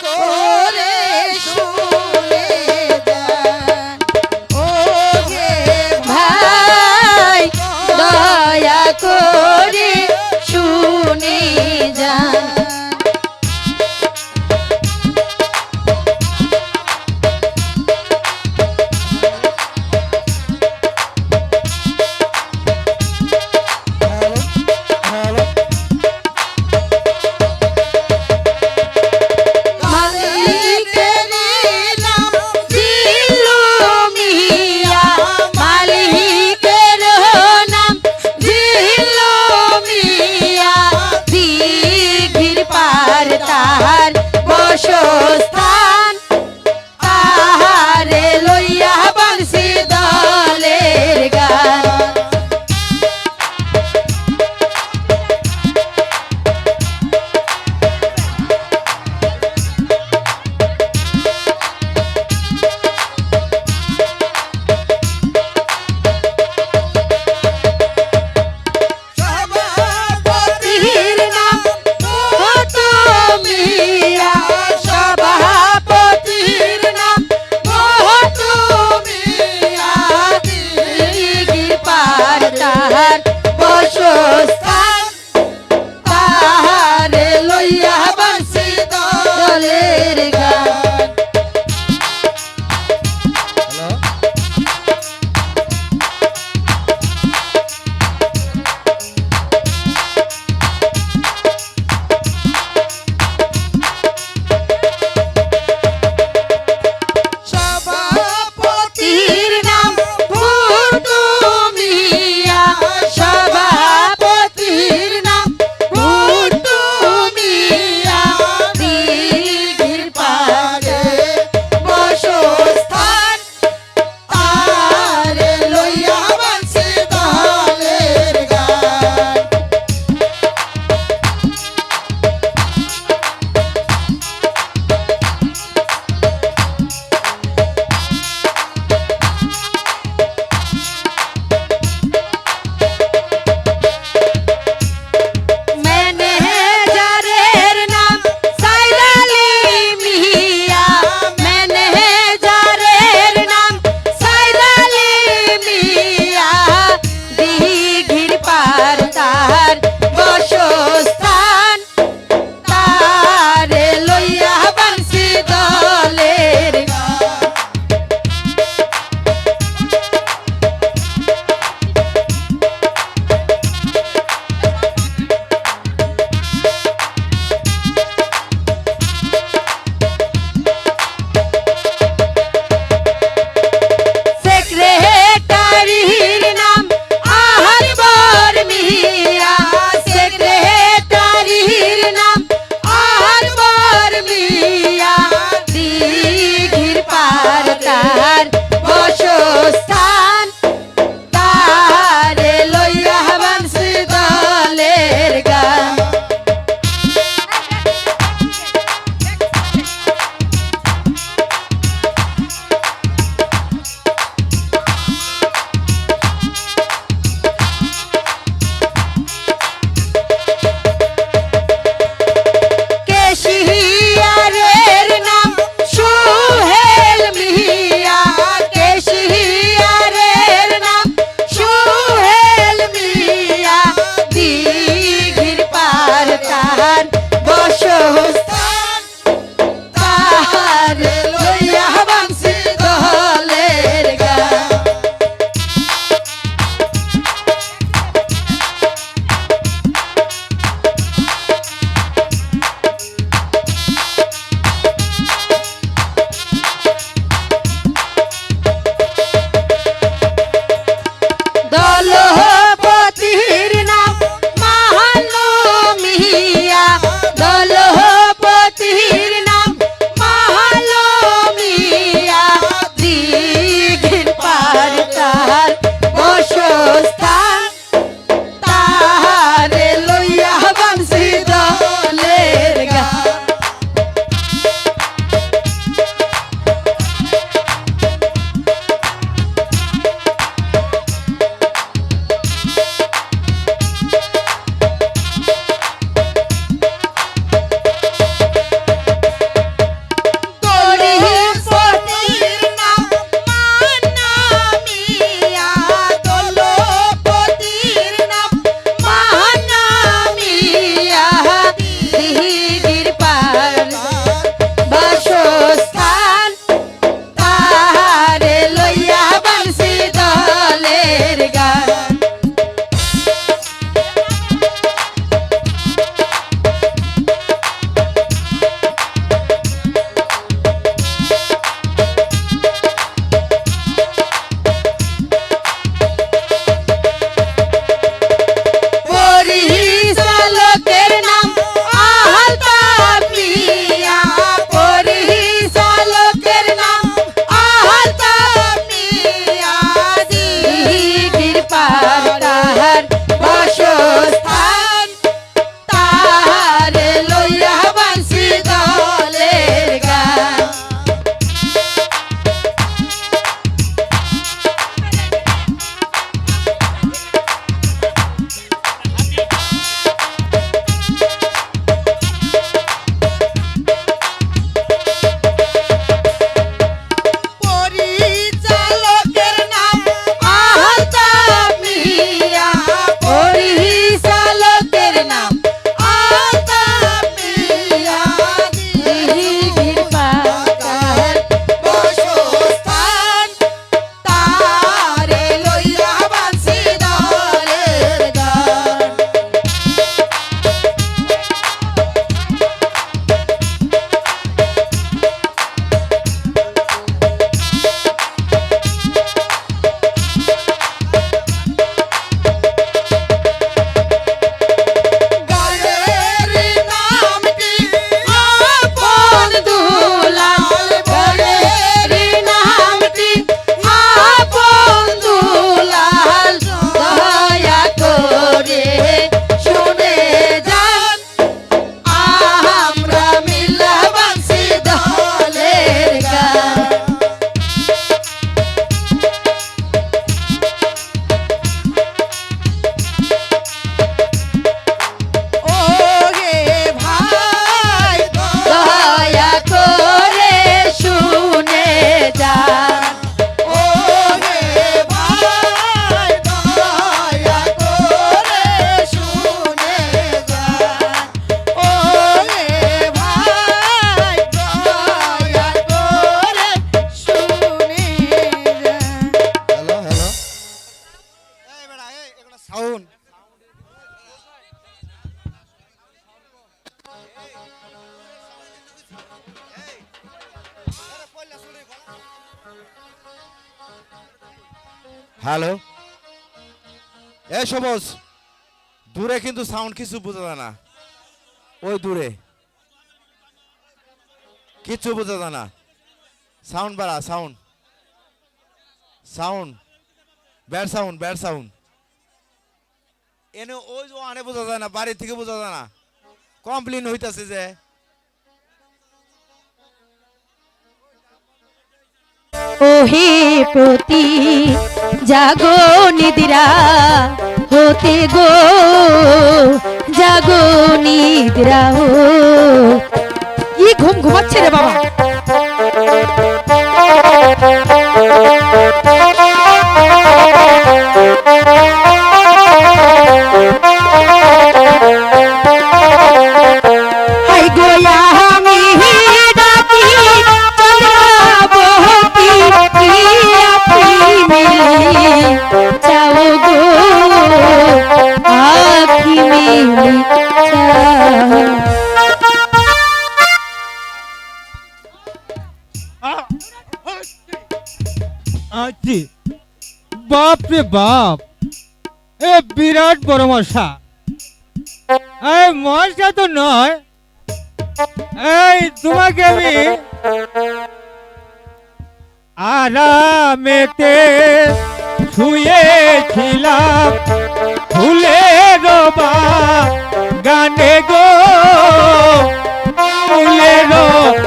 করে শুনে যান ও গে ভাই দয়া করে শুনে যান তাহার বসস্থান তাহারে লইয়া বাংশি দলের গান তাহার বসস্থান তাহারে লইয়া বাংশি দলের গান সভাপতির নাম ভুট্টু মিয়া সভাপতির নাম ভুট্টু মিয়া দিঘির পাড়ে বসস্থান তাহারে লইয়া বাংশি দলের গান ম্যানেজারের নাম সাইদালি মিয়া ম্যানেজারের নাম সাইদালি মিয়া দিঘির পাড় তাহার বসস্থান তাহারে লইয়া বাংশি দলের গান সেক্রেটারির নাম আহারবর মিয়া সেক্রেটারির নাম আহারবর মিয়া দিঘির পাড় তাহার বসস্থান তাহারে লইয়া বাংশি দলের গান কেশিয়ারের নাম সুহেল মিয়া কেশিয়ারের নাম সুহেল মিয়া দিঘির পাড় তাহার বসস্থান তাহারে লইয়া বাংশি দলের গান দলপতির নাম মাহান্ন মিয়া দলপতির হ্যালো, এই সবুজ, দূরে কিন্তু সাউন্ড কিছু বোঝা যায় না। ওই দূরে কিচ্ছু বোঝা যায় না। সাউন্ড বাড়া, sound sound bad sound, bad sound. এনে ওই যে আনে বোঝা যায় না, বাড়ি থেকে বোঝা যায় না। কমপ্লেন হইতাছে যে ওহে প্রতি জাগো নিদ্রা হতে গো, জাগো নিদ্রা হো। কি ঘুম ঘুমাচ্ছে রে বাবা। হাই গোয়া আমি ডাকি চন্দ্রাবতী কি আপনি মিলি চাও গো, আখি মিলি চাও। আছি বাপ রে বাপ, এ বিরাট বড় মশা। এই মশা তো নয়, এই তোমাকে আমি আরামেতে শুয়েছিলাম ফুলের বাগানে গো, ফুলের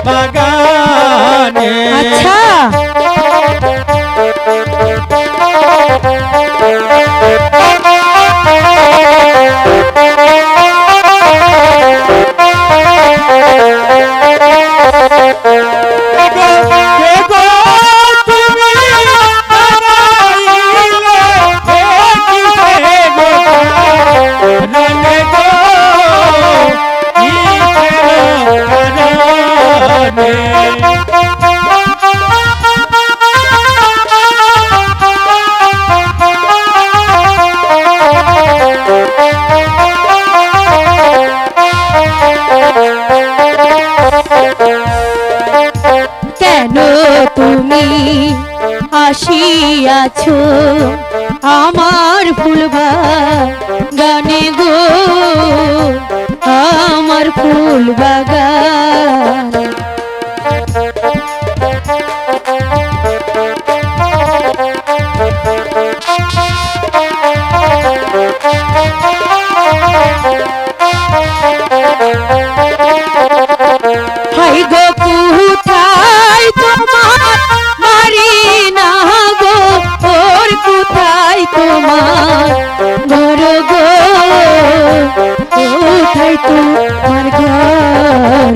বাগানে। আচ্ছা কেন তুমি আসিয়াছো আমার ফুলবা গানে গো, আমার ফুল বাগান। হাই গো কোথায় তোমার বাড়ি না গো, ওর কোথায় তোমার ঘর গো, কোথায় তোমার ঘর।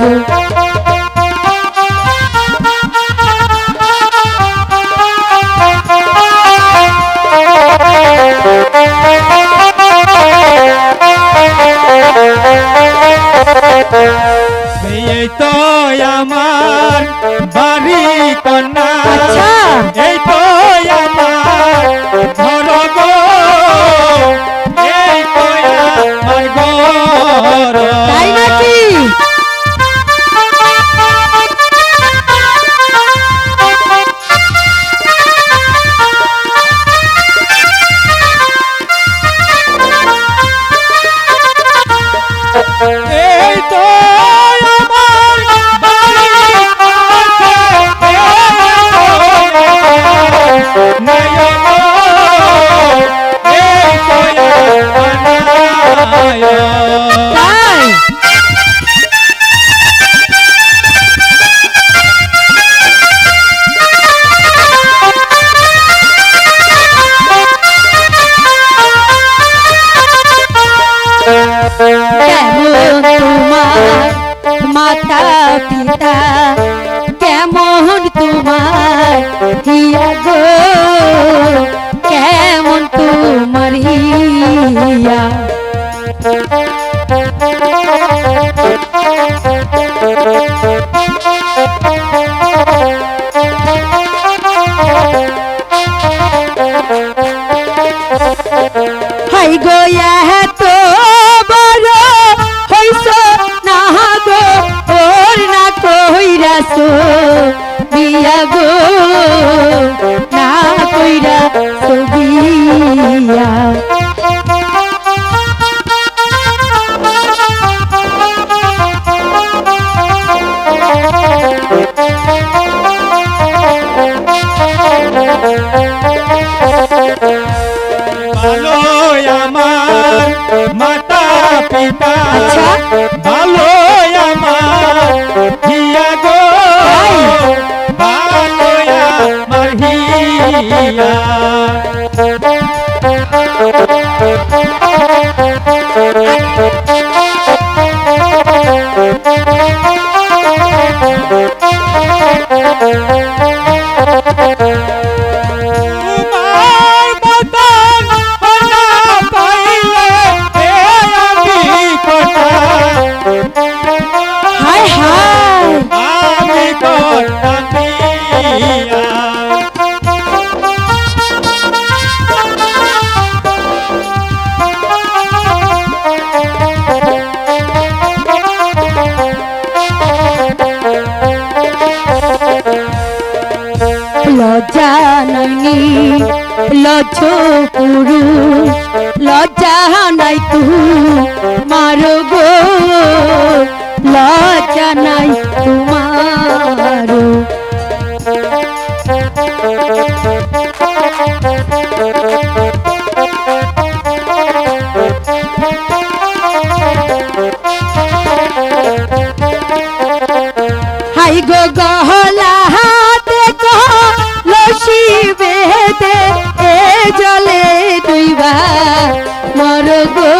এই তো আমার বাড়ি কন্যা, আচ্ছা এই তো আমার ঘর গো, এই তো আমার ঘর। তাই নাকি? এই তো আমার বাড়ি নয় গো, সো বিয়া গো না কইরা সবিয়া ভালো আমার মাতা পিতা আচ্ছা। ভালো আমার হিয়া গো ভালো আমার হিয়া তোমার মতন না পাইলে এ আমি কোথায় হায় হায় আমি কোথায় লজ্জা নাইনি লজ্জ পুরুষ লজ্জা নাই তু মারো গো লজ্জা নাই তোমারো হাই গো গহলা হাতে লসি বেদে এ জলে দুইবা মর গো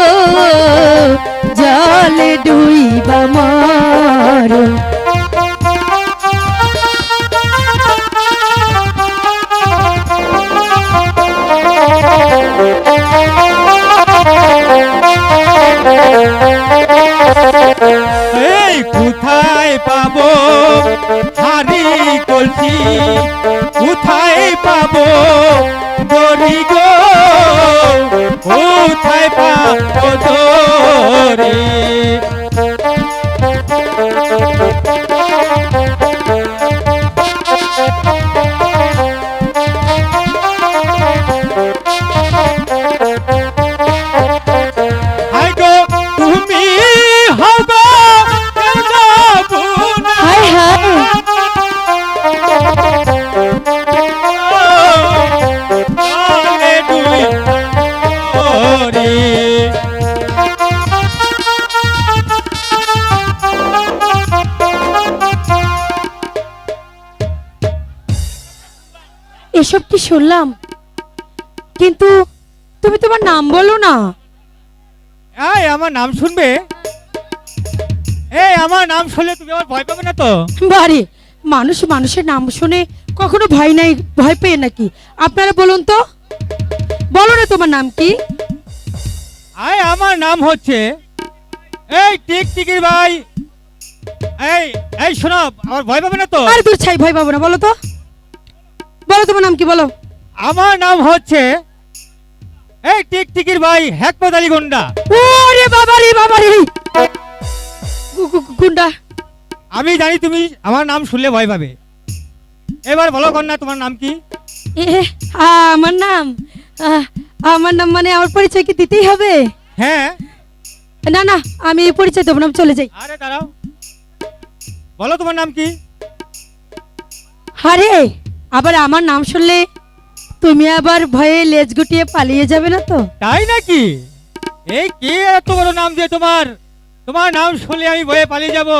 জলে দুইবা মর এই কোথায় পাবো হারি কলসি কোথায় পাবো দড়ি গো কোথায় পাবো দড়ি হাই গো তুমি হবে হায় হায় এসব কি শুনলাম কিন্তু তুমি তোমার নাম বলো না এই আমার নাম শুনবে এই আমার নাম শুনলে তুমি আমার ভয় পাবে না তো বাড়ি মানুষ মানুষের নাম শুনে কখনো ভয় নাই ভয় পেয়ে নাকি আপনারা বলুন তো বলো না তোমার নাম কি আমার নাম হচ্ছে এই টিকটিকির ভাই এই এই শোনো আমার ভয় পাবে না তো আর দূর ছাই ভয় পাবো না বলো তো বলো তোমার নাম কি বলো আমার নাম হচ্ছে এই টিকটিকির ভাই হেকমত আলী গুন্ডা ওরে বাবা রে গুন্ডা আমি জানি তুমি আমার নাম শুনলে ভয় পাবে এবার বলো কন্যা তোমার নাম কি এ, আমার নাম আমার নাম মানে আমার পরিচয় কি দিতেই হবে হ্যাঁ না না আমি এই পরিচয় দেবো না আমি চলে যাই আরে দাঁড়াও বলো তোমার নাম কি আরে আবার আমার নাম শুনলে তুমি আবার ভয়ে লেজ গুটিয়ে পালিয়ে যাবে না তো তাই নাকি এই কে এত বড় নাম দিয়ে তোমার তোমার নাম শুনলে আমি ভয়ে পালিয়ে যাব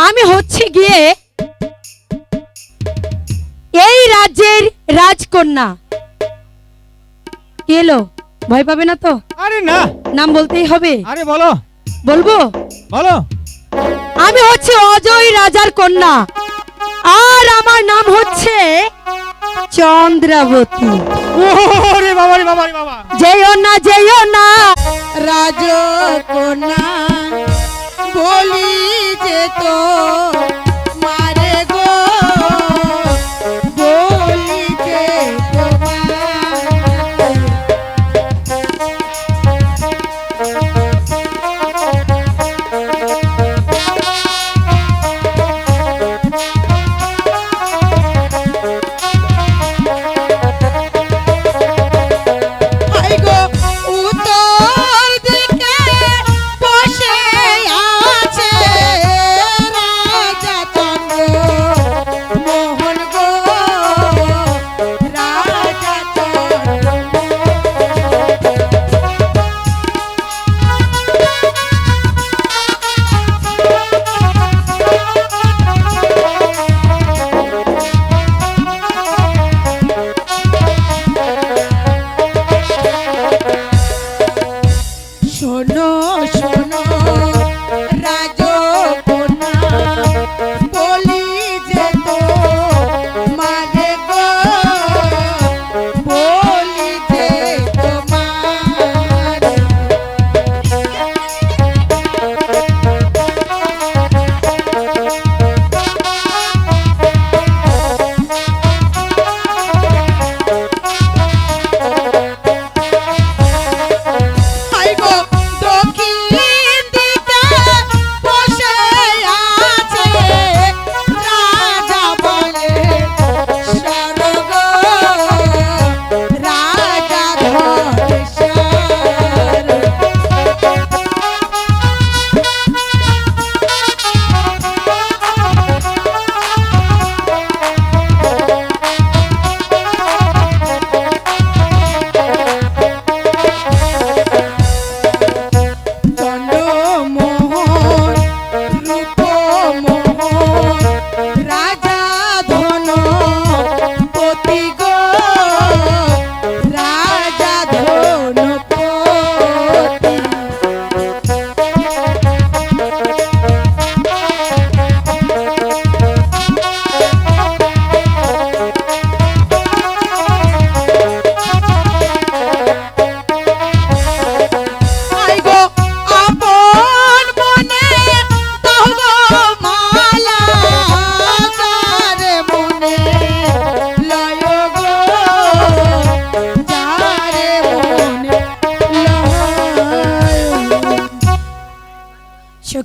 আমি হচ্ছে গিয়ে এই রাজ্যের রাজকন্যা কি এলো ভয় পাবে না তো আরে না নাম বলতেই হবে আরে বলো বলবো বলো আমি হচ্ছে অজয় রাজার কন্যা আর আমার নাম হচ্ছে চন্দ্রাবতী ওরে বাবা রে বাবা রে বাবা যেও না রাজকন্যা বলি যে তো মারে গো বলি যে তোমার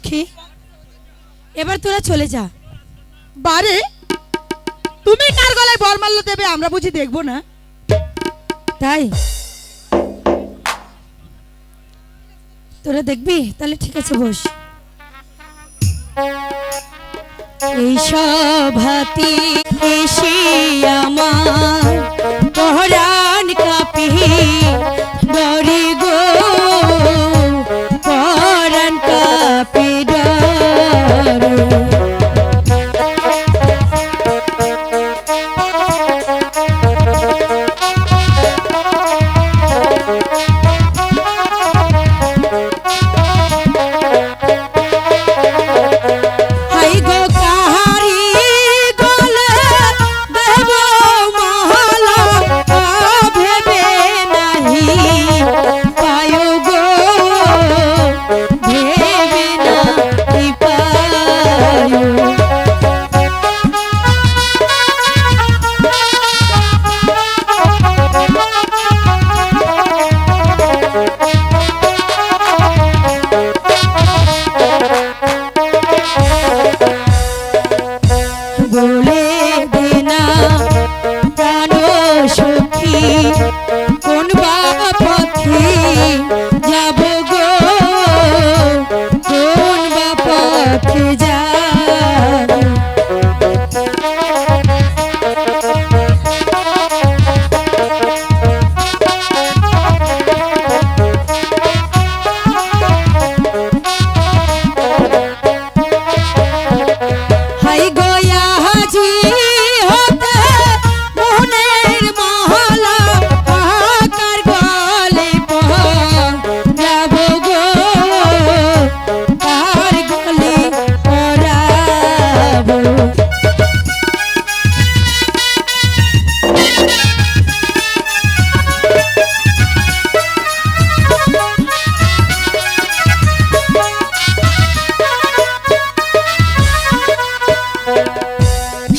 সখী, এবার তোরা চলে যা। বারে তুমি কার গলায় বরমাল্য দেবে আমরা বুঝি দেখবো না? তাই তোরা দেখবি? তাহলে ঠিক আছে, বস। এই সভাতে এসে আমার পরাণ কাঁপে, ডরে গো পরাণ কাঁপে ডরে। হাই গো কাহারি গলে দেব মহলা, ভেবে নাহি পায় গো, ভেবে নাহি পায়। বলে দে না প্রাণ সখী, কোন বা পথে যাব গো, কোন বা পথে যাব। হাই গয়া হাজি হতে মোহনের মহলা, কার গলে যাব গো, কার গলে পরাব।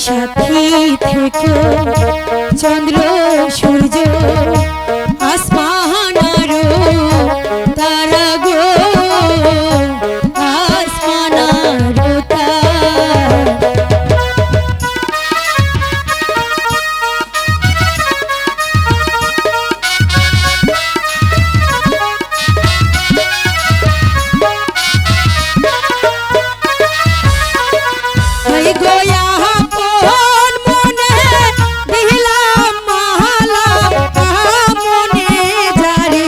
সাথী থেকো চন্দ্র সূর্য আসমান আরো তারা গো, আসমান আরো তারা। হাই গয়া আপন মনে দিলাম মালা, মনে যারে।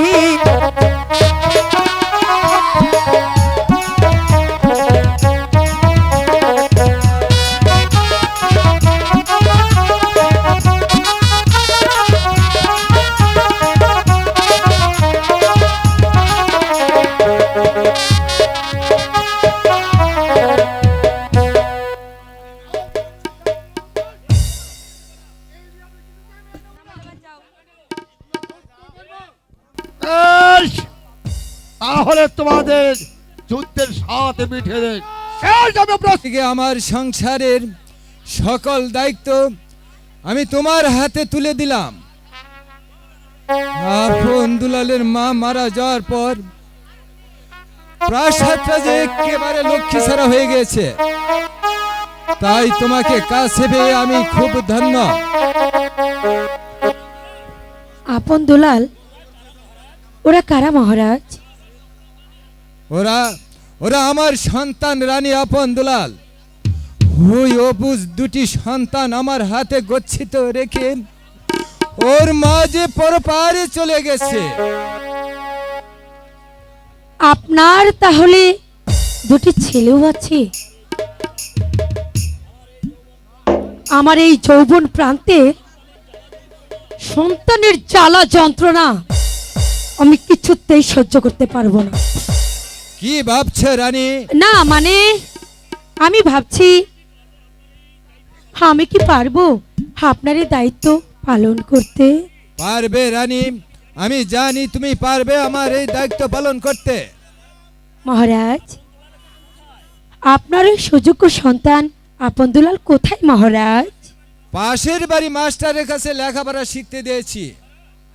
বেশ, তাহলে তোমাদের যুদ্ধের সাথে মিঠে দেন। শেষ হবে প্রশ্ন। থেকে আমার সংসারের সকল দায়িত্ব আমি তোমার হাতে তুলে দিলাম। আপন দুলালের মা মারা যাওয়ার পর প্রাসাদটা যে একেবারে লক্ষ্মী ছাড়া হয়ে গেছে, তাই তোমাকে কাছে পেয়ে আমি খুব ধন্য। আপন দুলাল, ওরা কারা মহারাজ? ওরা ওরা আমার সন্তান রানী আপন দুলাল। ওই অবুজ দুটি সন্তান আমার হাতে গচ্ছিত রেখে ওর মা যে পরপারে চলে গেছে। আপনার তাহলে দুটি ছেলেও আছে? আমার এই যৌবন প্রান্তে সন্তানের জ্বালা যন্ত্রণা আমি কিছুতেই সহ্য করতে পারবো না। কি ভাবছে রানী? না মানে আমি ভাবছি আমি কি পারবো আপনার এই দায়িত্ব পালন করতে? পারবে রানী, আমি জানি তুমি পারবে আমার এই দায়িত্ব পালন করতে। মহারাজ, আপনার ওই সুযোগ্য সন্তান আপন দুলাল কোথায় মহারাজ? পাশের বাড়ি মাস্টারের কাছে লেখাপড়া শিখতে দিয়েছি।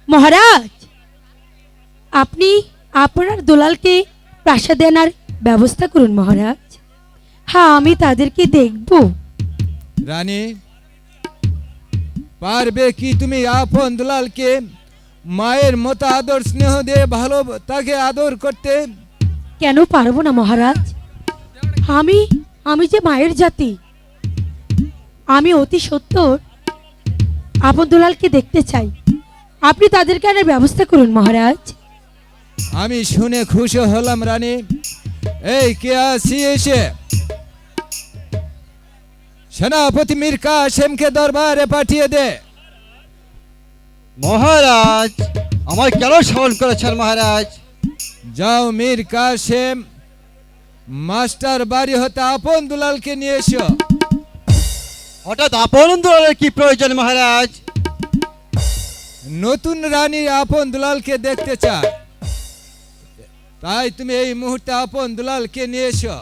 মহারাজ, আপনি আপনার দুলালকে প্রাসাদে আনার ব্যবস্থা করুন মহারাজ। হ্যাঁ, আমি তাদেরকে দেখব। রানী, পারবে কি তুমি আপন দুলালকে মায়ের মতো আদর স্নেহ দিয়ে ভালো তাকে আদর করতে? কেন পারবো না মহারাজ? আমি যে মায়ের জাতি, আমি অতি সত্বর আপন দুলালকে দেখতে চাই। আপনি তাদেরকে আনার ব্যবস্থা করুন মহারাজ। আমি শুনে খুশি হলাম রানী। এই কে আসি এসে? সেনাপতি মীর কাসেমকে দরবারে পাঠিয়ে দে। মহারাজ, আমার কেন স্মরণ করেছেন মহারাজ? যাও মীর কাসেম, মাস্টার বাড়ি হতে আপন দুলালকে নিয়ে এসো। হঠাৎ আপন দুলালের কি প্রয়োজন মহারাজ? নতুন রানী আপন দুলালকে দেখতে চায়, তাই তুমি এই মুহূর্তে আপন দুলালকে নিয়ে এসো।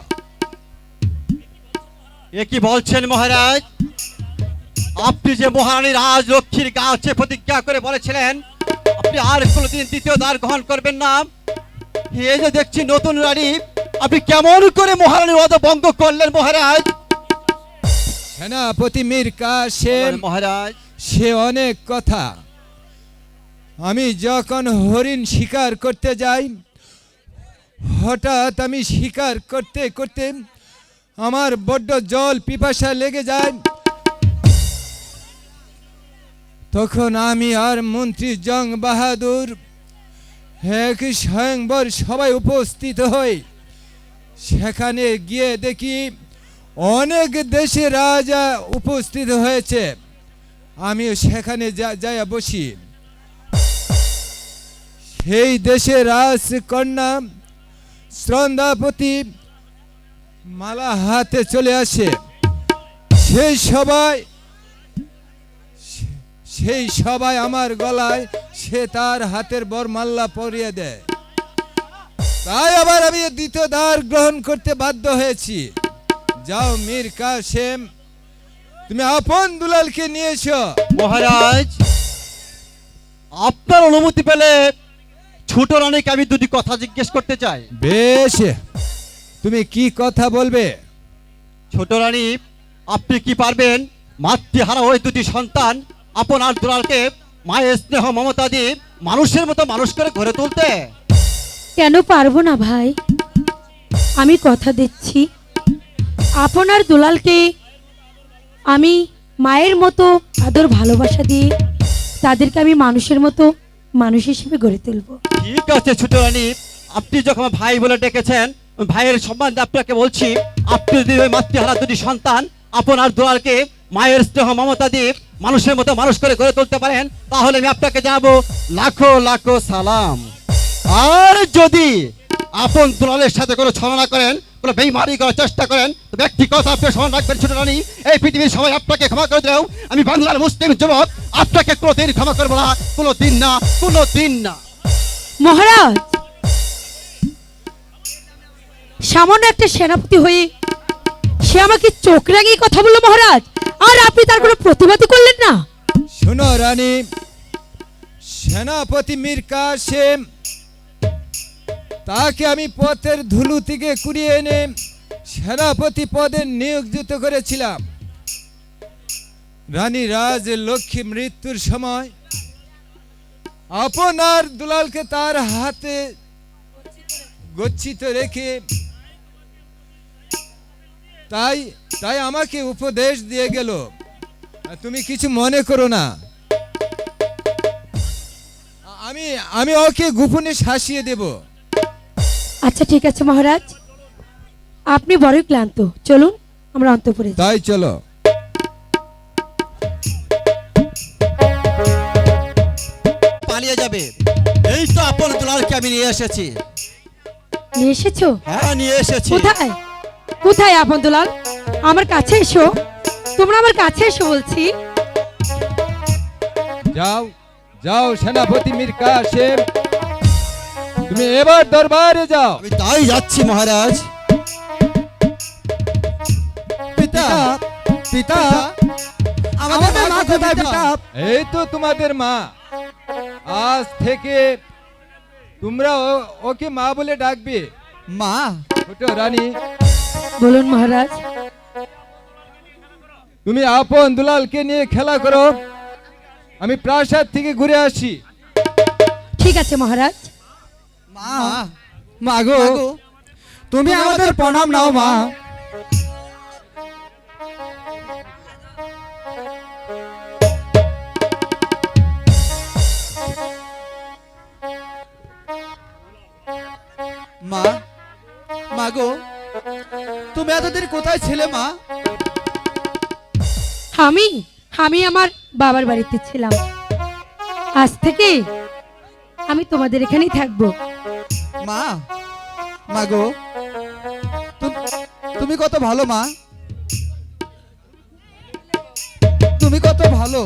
এ কি বলছেন মহারাজ? আপনি যে মহারানী রাজলক্ষ্মীর কাছে প্রতিজ্ঞা করে বলেছিলেন আপনি আর কোনোদিন দ্বিতীয় দ্বার গ্রহণ করবেন না, এই যে দেখছি নতুন রানী, আপনি কেমন করে মহারানীর ওয়াদা ভঙ্গ করলেন মহারাজ? সেনাপতি মীর কাসেম, মহারাজ, সে অনেক কথা। আমি যখন হরিণ শিকার করতে যাই, হঠাৎ আমি শিকার করতে করতে আমার বড্ড জল পিপাসা লেগে যায়। তখন আমি আর মন্ত্রী জং বাহাদুর এক স্বয়ংবর সবাই উপস্থিত হই। সেখানে গিয়ে দেখি অনেক দেশে রাজা উপস্থিত হয়েছে। আমিও সেখানে যাই বসি। সেই দেশে রাজকন্যা শ্রন্দাপতি মালা হাতে চলে আসে। সেই সবাই আমার গলায় সে তার হাতের বরমাল্লা পরিয়ে দেয়। তাই আবার আমি দ্বিতীয় দ্বার গ্রহণ করতে বাধ্য হয়েছি। যাও মীর কাসেম, তুমি আপন দুলালকে নিয়ে এসো। মহারাজ, আপনার অনুমতি পেলে ছোট রানীকে আমি দুটি কথা জিজ্ঞেস করতে চাই। বেশ, তুমি কি কথা বলবে? ছোট রানী, আপনি কি পারবেন মাতৃহারা ওই দুটি সন্তান আপনার দুলালকে মায়ের স্নেহ মমতা দিয়ে মানুষের মতো মানুষ করে গড়ে তুলতে? কেন পারবো না ভাই? আমি কথা দিচ্ছি, আপনার দুলালকে আমি মায়ের মতো আদর ভালোবাসা দিয়ে তাদেরকে আমি মানুষের মতো মানুষ হিসেবে গড়ে তুলব। ঠিক আছে ছোট রানী, আপনি যখন ভাই বলে ডেকেছেন, ভাইয়ের সম্বন্ধে আপনাকে বলছি, আপনি যদি ওই মাতৃহারা দুটি সন্তান আপনার দুলালকে মায়ের স্নেহ মমতা দিয়ে মানুষের মতো মানুষ করে গড়ে তুলতে পারেন, তাহলে আমি আপনাকে জানাবো লাখো লাখো সালাম। আর যদি আপন দুলালের সাথে কোনো ছলনা করেন, কোনো বেইমানি করার চেষ্টা করেন, তো ব্যক্তিগত আপনি স্মরণ রাখবেন ছোট রানী, এই পৃথিবীর সবাই আপনাকে ক্ষমা করে দিলেও আমি বাংলার মুসলিম যুবক আপনাকে কোনোদিন ক্ষমা করবো না, কোনোদিন না, কোনোদিন না। মহারাজ, সামান্য একটা সেনাপতি হয়ে সে আমাকে চোখ রাঙিয়ে কথা বললো মহারাজ, আর আপনি তার কোনো প্রতিবাদই করলেন না। শোনো রানী, সেনাপতি মীর কাসেম তাকে আমি পথের ধুলো থেকে কুড়িয়ে এনে সেনাপতি পদে নিয়োজিত করেছিলাম। রানী রাজলক্ষ্মী মৃত্যুর সময় আপনার দুলালকে তার হাতে গচ্ছিত রেখে তাই আমাকে উপদেশ দিয়ে গেল। তুমি কিছু মনে করো না, আমি ওকে গোপনে শাসিয়ে দেব। আচ্ছা ঠিক আছে মহারাজ, আপনি বড়ই ক্লান্ত, চলুন আমরা অন্তঃপুরে যাই। তাই চলো। পালিয়ে যাবে, এই তো আপন দুলালকে আমি নিয়ে এসেছি। নিয়ে এসেছো? হ্যাঁ, নিয়ে এসেছি। কোথায় কোথায় আপন দুলাল? আমার কাছে এসো, তোমরা আমার কাছে এসো বলছি। যাও যাও সেনাপতি মীর কাসেম, তুমি এবার দরবারে যাও। আমি তাই যাচ্ছি মহারাজ। পিতা, পিতা, আমাদের মা কোথায় পিতা? এই তো তোমাদের মা। আজ থেকে তোমরা ওকে মা বলে ডাকবে। মা? ছোট রানী, বলুন মহারাজ। তুমি আপন দুলালকে নিয়ে খেলা করো, আমি প্রাসাদ থেকে ঘুরে আসি। ঠিক আছে মহারাজ। মা, মা গো, তুমি আমাদের প্রণাম নাও মা। মা, মা গো, তুমি এতদিন কোথায় ছিলে মা? আমি আমি আমার বাবার বাড়িতে ছিলাম, আজ থেকে আমি তোমাদের এখানেই থাকবো। মা, মা গো, তুমি কত ভালো মা, তুমি কত ভালো।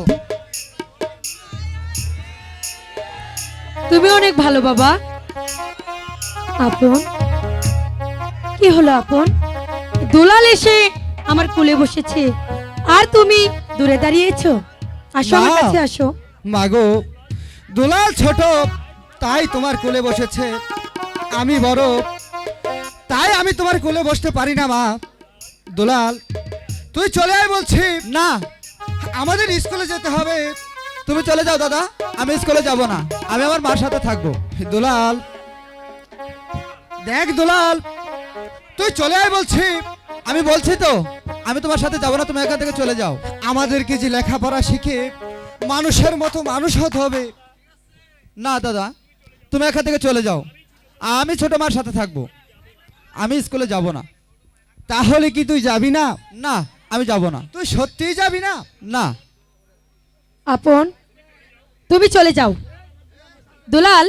তুমি অনেক ভালো বাবা। আপন, কি হলো আপন? দুলাল এসে আমার কোলে বসেছে আর তুমি দূরে দাঁড়িয়েছো। আসো আমার মা। কাছে আসো। মা গো, দুলাল ছোট তাই তোমার কোলে বসেছে, আমি বড় তাই আমি তোমার কোলে বসতে পারি না মা। দুলাল, তুই চলে আয় বলছি। না, আমাদের স্কুলে যেতে হবে। তুমি চলে যাও দাদা, আমি স্কুলে যাব না, আমি আমার মার সাথে থাকবো। দুলাল, দেখ দুলাল, তুই চলে আয় বলছি। আমি বলছি তো আমি তোমার সাথে যাব না, তুমি এখান থেকে চলে যাও। আমাদেরকে যে লেখাপড়া শিখে মানুষের মতো মানুষ হতে হবে। না দাদা, তুমি এখান থেকে চলে যাও, আমি ছোট মার সাথে থাকবো, আমি স্কুলে যাব না। তাহলে কি তুই যাবি না? না, আমি যাব না। তুই সত্যিই যাবি না? না। আপন, তুমি চলে যাও, দুলাল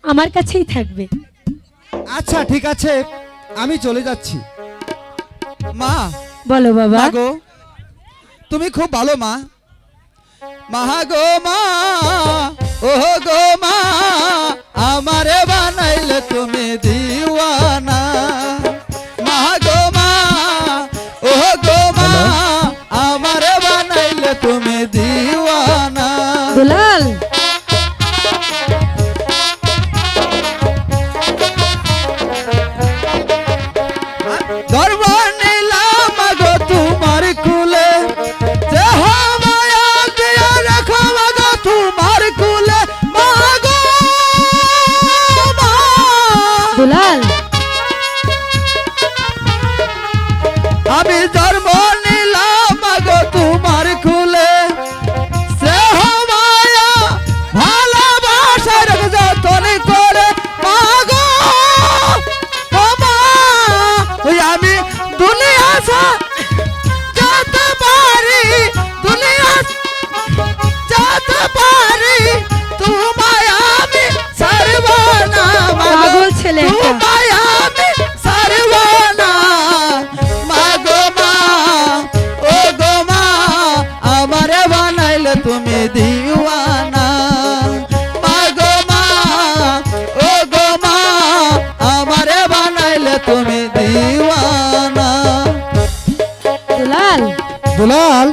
আমার কাছেই থাকবে। আচ্ছা ঠিক আছে, আমি চলে যাচ্ছি। মা, বলো বাবা। মা গো, তুমি খুব ভালো মা। মা গো মা, ও গো মা, আমারে বানাইলে তুমি দিওয়ানা। মা গো মা, ও গো মা, আমারে বানাইলে তুমি দিওয়ানা। দুলাল, ধর্ম নিলাম গো তোমার কুলে, যে মায়া দিয়া রাখো গো তোমার কুলে। মা গো মা, দুলাল, আমি জন্ম নিলাম গো তোমার কুলে, সে মায়া ভালোবাসার যতন করে। মা গো ও মা, ওই আমি দুনিয়া যেতে পারি, দুনিয়া যেতে পারি, তোমায় আমি ছাড়ব না। পাগল ছেলে একটা। তোমায় আমি ছাড়ব না। মা গো মা, ও গো মা, আমারে বানাইলে তুমি দিওয়ানা। মা গো মা, ও গো মা, আমারে বানাইলে তুমি দিওয়ানা। দুলাল, দুলাল,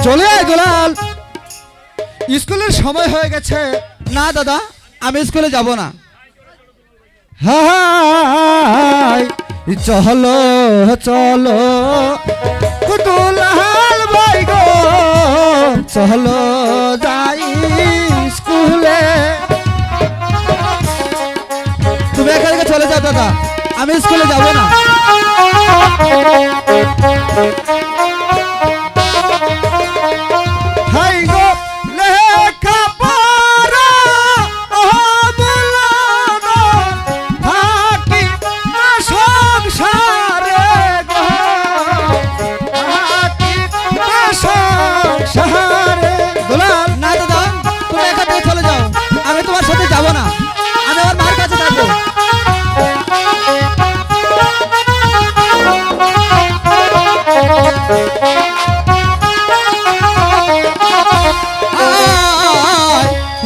চলে আয় দুলাল, স্কুলের সময় হয়ে গেছে। না দাদা, আমি স্কুলে যাব না। হাই চলো চলো দুলাল ভাই গো, চলো যাই স্কুলে। তুমি এখান থেকে চলে যাও দাদা, আমি স্কুলে যাব না। হাই গো লেখাপড়া অবলানো থাকি না সংসারে গো, থাকি না সংসারে। দুলাল, না দাদা, তুমি এখান থেকে চলে যাও, আমি তোমার সাথে যাব না, আমি আমার মার কাছে থাকবো।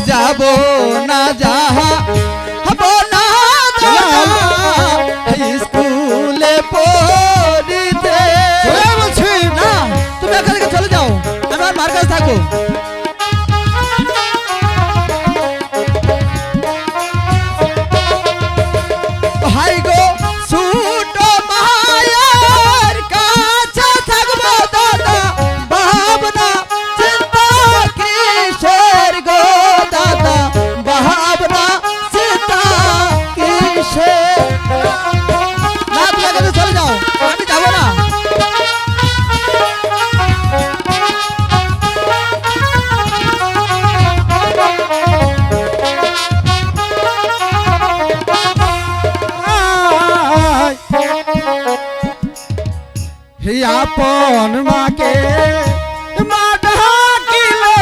যাব না, যাহা হব না স্কুলে পড়িতে। বলছি না, তুমি এখান থেকে চলে যাও, আমি আমার মার কাছে থাকবো। হাই গো এই আপন মাকে মা ডাকিলে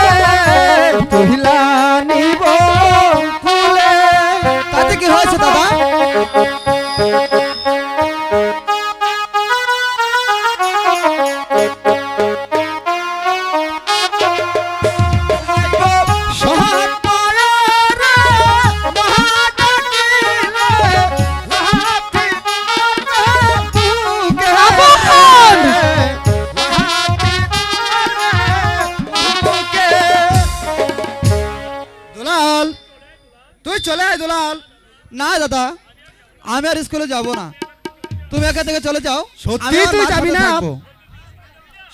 কহিলা নিব ফুলে। তাতে কি হয়েছে দাদা? সোহাগ মায়ের মা ডাকিলে লাথি মারে বুকে। আপন! দুলাল, তুই চলে আয় দুলাল। না দাদা, আমি আর স্কুলে যাব না, তুমি এখান থেকে চলে যাও। সত্যি তুই যাবি না?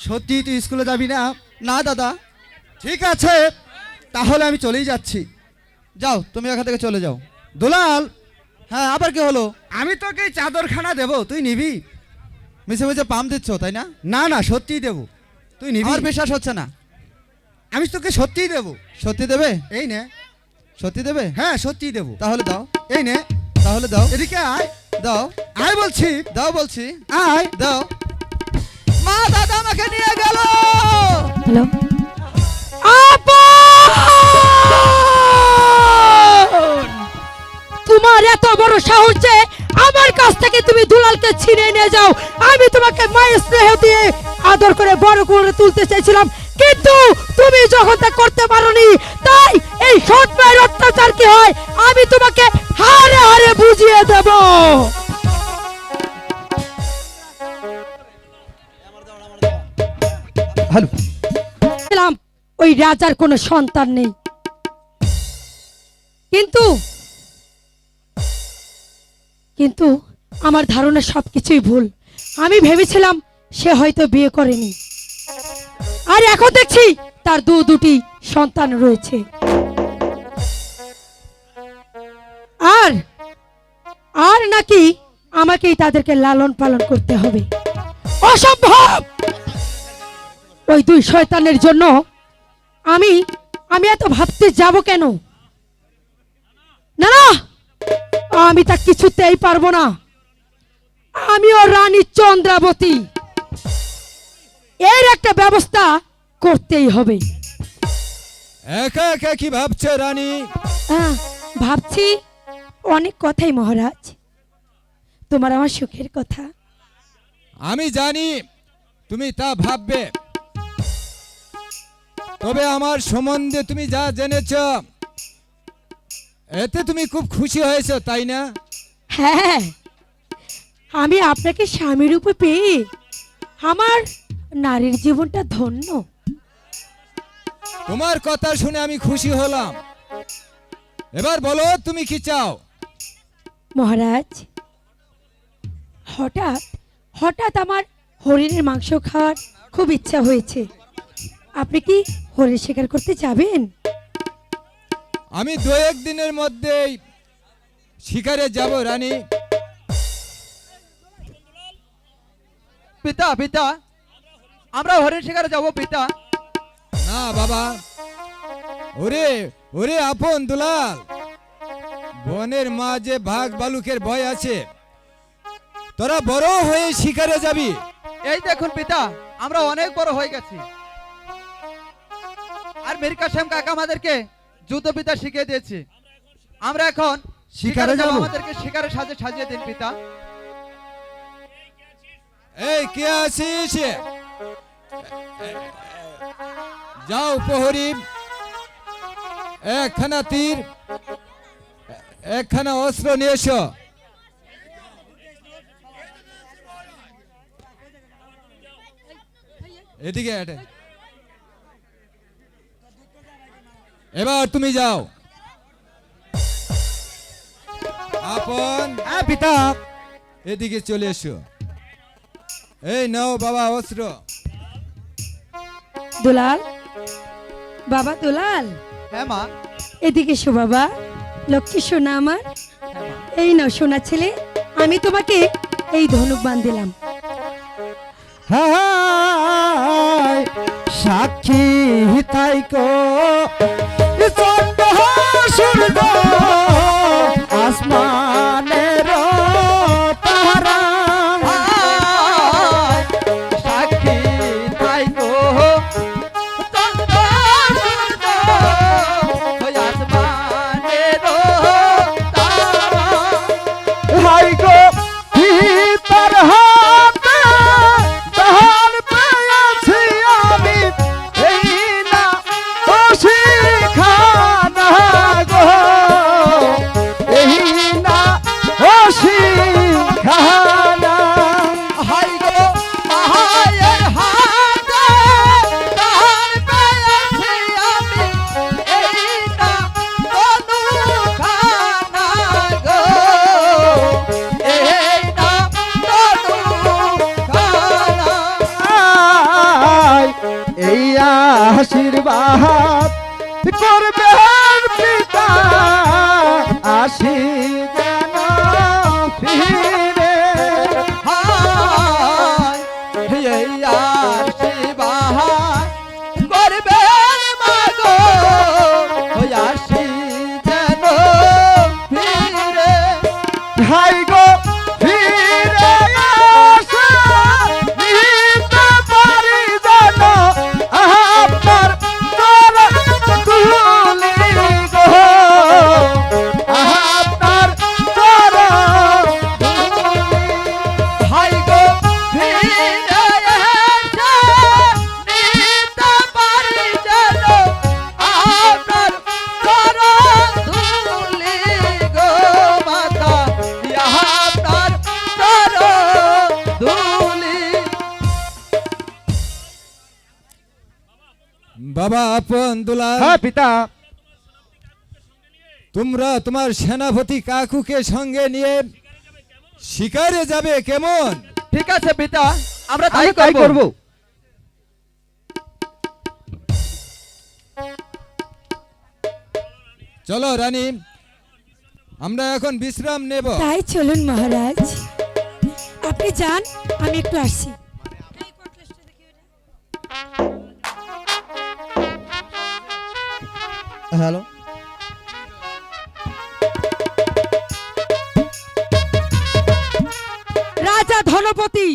সত্যি তুই স্কুলে যাবি না? না দাদা। ঠিক আছে, তাহলে আমি চলেই যাচ্ছি। যাও, তুমি এখান থেকে চলে যাও। দুলাল, হ্যাঁ আবার কি হলো? আমি তোকে এই চাদরখানা দেবো, তুই নিবি? মিছে মিছে পাম দিচ্ছ তাই না? না না, সত্যিই দেবো, তুই নিবি? আর বিশ্বাস হচ্ছে না। আমি তোকে সত্যিই দেবো। সত্যি দেবে? এই নে। সত্যি দেবে? হ্যাঁ সত্যিই দেবো। তাহলে দাও। এই নে। তাহলে দাও। এদিকে আয়। দাও। আয় বলছি। দাও বলছি। আয়। দাও। মা দাদা আমাকে নিয়ে গেল। হ্যালো আপন! তোমার এত বড় সাহস যে আমার কাছ থেকে তুমি দুলালকে ছিনে নিয়ে যাও। আমি তোমাকে মায়ের স্নেহ দিয়ে আদর করে বড় করে তুলতে চাইছিলাম, কিন্তু তুমি যখন তা করতে পারোনি, তাই এই সৎ মায়ের অত্যাচার কি হয় আমি তোমাকে হারে হারে বুঝিয়ে দেব। হ্যালো। ওই রাজার কোনো সন্তান নেই, কিন্তু কিন্তু আমার ধারণা সবকিছুই ভুল। আমি ভেবেছিলাম সে হয়তো বিয়ে করেনি, আর এখন দেখছি তার দুটি সন্তান রয়েছে। আর আর নাকি আমাকেই তাদেরকে লালন পালন করতে হবে। অসম্ভব! ওই দুই শয়তানের জন্য আমি আমি এত ভাবতে যাব কেন? না না, আমি তা কিছুতেই পারবো না। আমিও রানী চন্দ্রাবতী, এর একটা ব্যবস্থা করতেই হবে। একা একা কি ভাবছো রানী? ভাবছি অনেক কথাই মহারাজ, তোমার আমার সুখের কথা। আমি জানি তুমি তা ভাববে, তবে আমার সম্বন্ধে তুমি যা জেনেছ এতে তুমি খুব খুশি হয়েছো তাই না? হ্যাঁ, আমি আপনাকে স্বামী রূপে পেয়ে আমার নারীর জীবনটা ধন্য। তোমার কথা শুনে আমি খুশি হলাম। এবার বলো তুমি কি চাও? মহারাজ, হঠাৎ হঠাৎ আমার হরিণের মাংস খাওয়ার খুব ইচ্ছা হয়েছে। আপনি কি হরিণ শিকার করতে যাবেন? আমি দু এক দিনের মধ্যেই শিকারে যাব রানী। পিতা পিতা, আমরা হরিণ শিকারে যাব পিতা। না বাবা, ওরে ওরে আপন দুলাল, বনের মাঝে বাঘ ভালুকের ভয় আছে, তোরা বড় হয়ে শিকারে যাবি। এই দেখুন পিতা, আমরা অনেক বড় হয়ে গেছি, আর মীর কাসেম কাকা আমাদেরকে যুদ্ধ বিদ্যা শিখিয়ে দিয়েছে। আমরা এখন শিকারে যাব, আমাদেরকে শিকারে সাজিয়ে দিন পিতা। এই কে আছিস? যাও প্রহরী, একখানা তীর একখানা অস্ত্র নিয়ে এসো। এদিকে এবার তুমি যাও। আপন, হ্যাঁ পিতা। এদিকে চলে এসো। এই নাও বাবা অস্ত্র। দুলাল, বাবা দুলাল, হ্যাঁ মা। এদিকে এসো বাবা, লক্ষ্মী সোনা আমার। এই নাও সোনা ছেলে, আমি তোমাকে এই ধনুক বাঁধিলাম। হায় সাক্ষী তাইকো চন্দ্র সূর্য আসমানের তারা, হাত করবেন পিতা আসি যেন ফিরে হায় এই আশীর্বাদ করবেন মাগো ওই আসি যেন ফিরে হাই গো ফিরে আসা নিতে পারি যেন আপনার চরণ ধুলি গো আপনার চরণ ধুলি হাই গো ফিরে আসা নিতে পারি যেন আপনার চরণ ধুলি গো মাতা আপনার চরণ ধুলি বাবা আপন দুলাল, হ্যাঁ পিতা তোমরা তোমার সেনাপতি কাকুকে সঙ্গে নিয়ে শিকারে যাবে কেমন? ঠিক আছে পিতা আমরা তাই করব চলো রানী, আমরা এখন বিশ্রাম নেব। তাই চলুন মহারাজ, আপনি যান, আমি একটু আসছি। হ্যালো রাজা ধনপতি,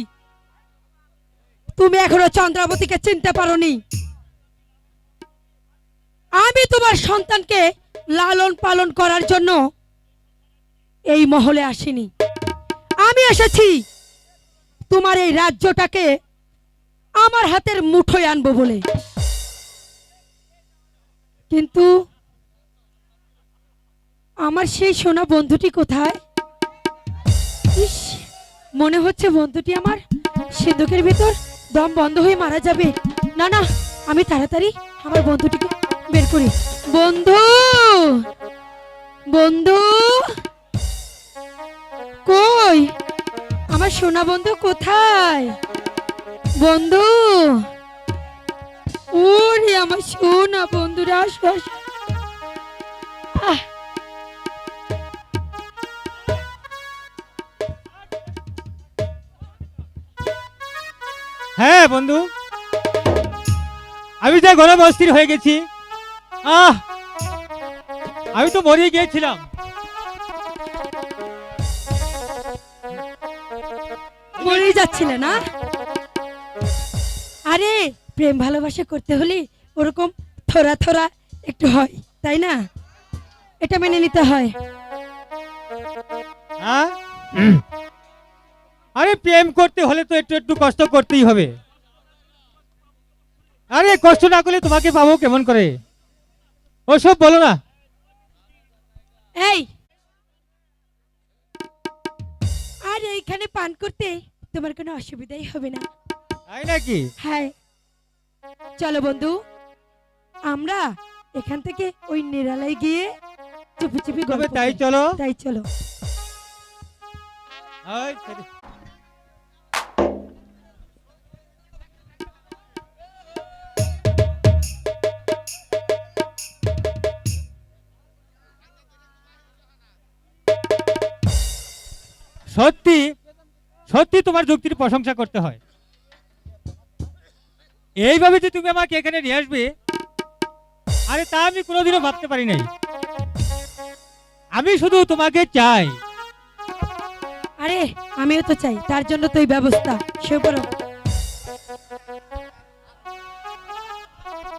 তুমি এখনো চন্দ্রাবতীকে চিনতে পারোনি। আমি তোমার সন্তানকে লালন পালন করার জন্য এই মহলে আসিনি, আমি এসেছি তোমার এই রাজ্যটাকে আমার হাতের মুঠোয় আনবো বলে। কিন্তু আমার সেই সোনা বন্ধুটি কোথায়? ইস, মনে হচ্ছে বন্ধুটি আমার সিন্ধুকের ভেতর দম বন্ধ হয়ে মারা যাবে। না না, আমি তাড়াতাড়ি আমার বন্ধুটিকে বের করি। বন্ধু, বন্ধু কই? আমার সোনা বন্ধু কোথায়? বন্ধু, ওরে আমার সোনা বন্ধুরা, আসো আসো। আহ, হ্যাঁ বন্ধু, আমি তো গরম অস্থির হয়ে গেছি। আমি তো মরে গিয়েছিলাম। মরে যাচ্ছিলে না? আরে প্রেম ভালোবাসা করতে হলে ওরকম থোড়া থোড়া একটু হয়, তাই না? এটা মেনে নিতে হয়। হ্যাঁ? আরে প্রেম করতে হলে তো একটু একটু কষ্ট করতেই হবে। আরে কষ্ট না করলে তোমাকে পাবো কেমন করে? ওসব বলো না। এই, আর এইখানে পান করতে তোমার কোনো অসুবিধাই হবে না। তাই নাকি? হ্যাঁ, চলো বন্ধু, আমরা এখান থেকে ওই নিরালায় গিয়ে চুপি চুপি তবে গল্প তাই করি। চলো। তাই চলো। এই, ছেড়ে। সত্যি সত্যি তোমার যুক্তির প্রশংসা করতে হয়। এইভাবে যে তুমি আমাকে এখানে নিয়ে আসবে, আরে তা আমি কোনোদিনও ভাবতে পারি নাই। আমি শুধু তোমাকে চাই। আরে আমিও তো চাই, তার জন্য তো এই ব্যবস্থা। শুয়ে পড়ো।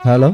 হ্যালো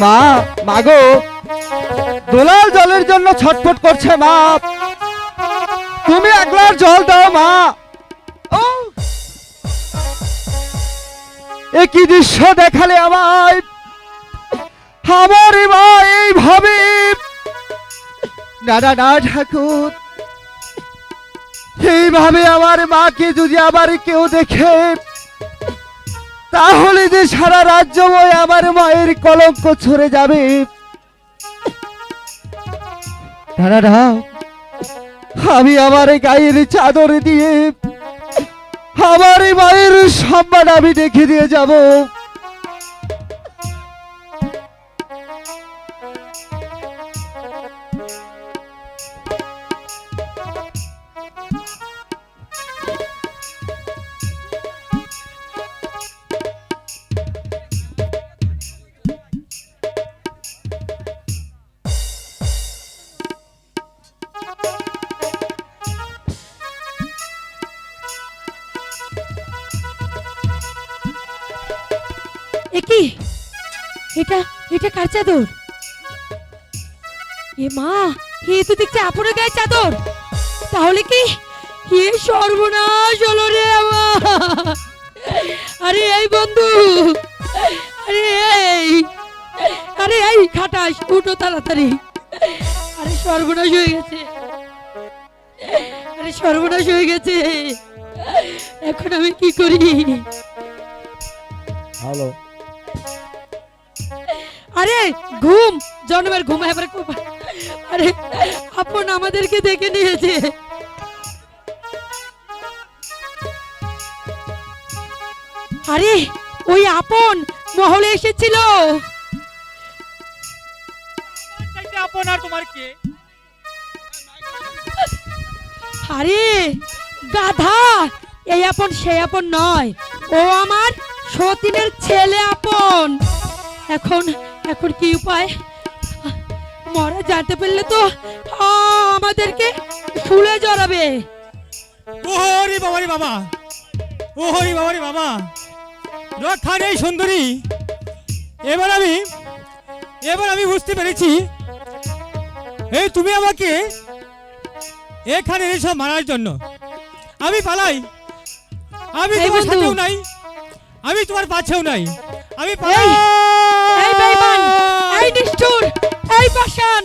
মা, মাগো, দুলাল জলের জন্য ছটফট করছে মা, তুমি এক গ্লাস জল দাও মা। ও, এ কি দৃশ্য দেখালে আমায়, আমার মা এইভাবে। না না না ঠাকুর, এইভাবে আমার মাকে যদি আবার কেউ দেখে, তাহলে যে সারা রাজ্যময় আমার মায়ের কলঙ্ক ছড়ে যাবে। দাদা, আমি আমার গায়ের চাদর দিয়ে আমার মায়ের সম্মান আমি দেখে দিয়ে যাব। এ কি, এটা এটা কার চাদর? এ মা, এ তো দেখছি আপনার গায়ে চাদর। তাহলে কি এ সর্বনাশ হলো রে আমার। আরে এই বন্ধু, আরে এই, আরে এই খাটাস, উঠো তাড়াতাড়ি। আরে সর্বনাশ হয়ে গেছে, আরে সর্বনাশ হয়ে গেছে। এখন আমি কি করি? হ্যালো, আরে ঘুম, জন্মের ঘুম এবারে খুব। আরে আপন আমাদেরকে দেখে নিয়েছে। আরে ওই আপন মহলে এসেছিল। চাইতে আপন আর তোমার কে? আরে গাধা, এই আপন সেই আপন নয়, ও আমার সতীনের ছেলে আপন। এখন এখন কি উপায়? মরা জানতে পারলে তো আমাদেরকে শুলে জড়াবে। ওহরি বাবারি বাবা, ওহরি বাবারি বাবা, রক্ষা নেই সুন্দরী। এবার আমি বুঝতে পেরেছি, এই তুমি আমাকে এখানে এসব মারার জন্য। আমি পালাই, আমি এই তোমার বন্ধু। সাথেও নাই, আমি তোমার পাশেও নাই, আমি এই পালাই। এই বেঈমান, এই নিষ্ঠুর, এই পাষাণ।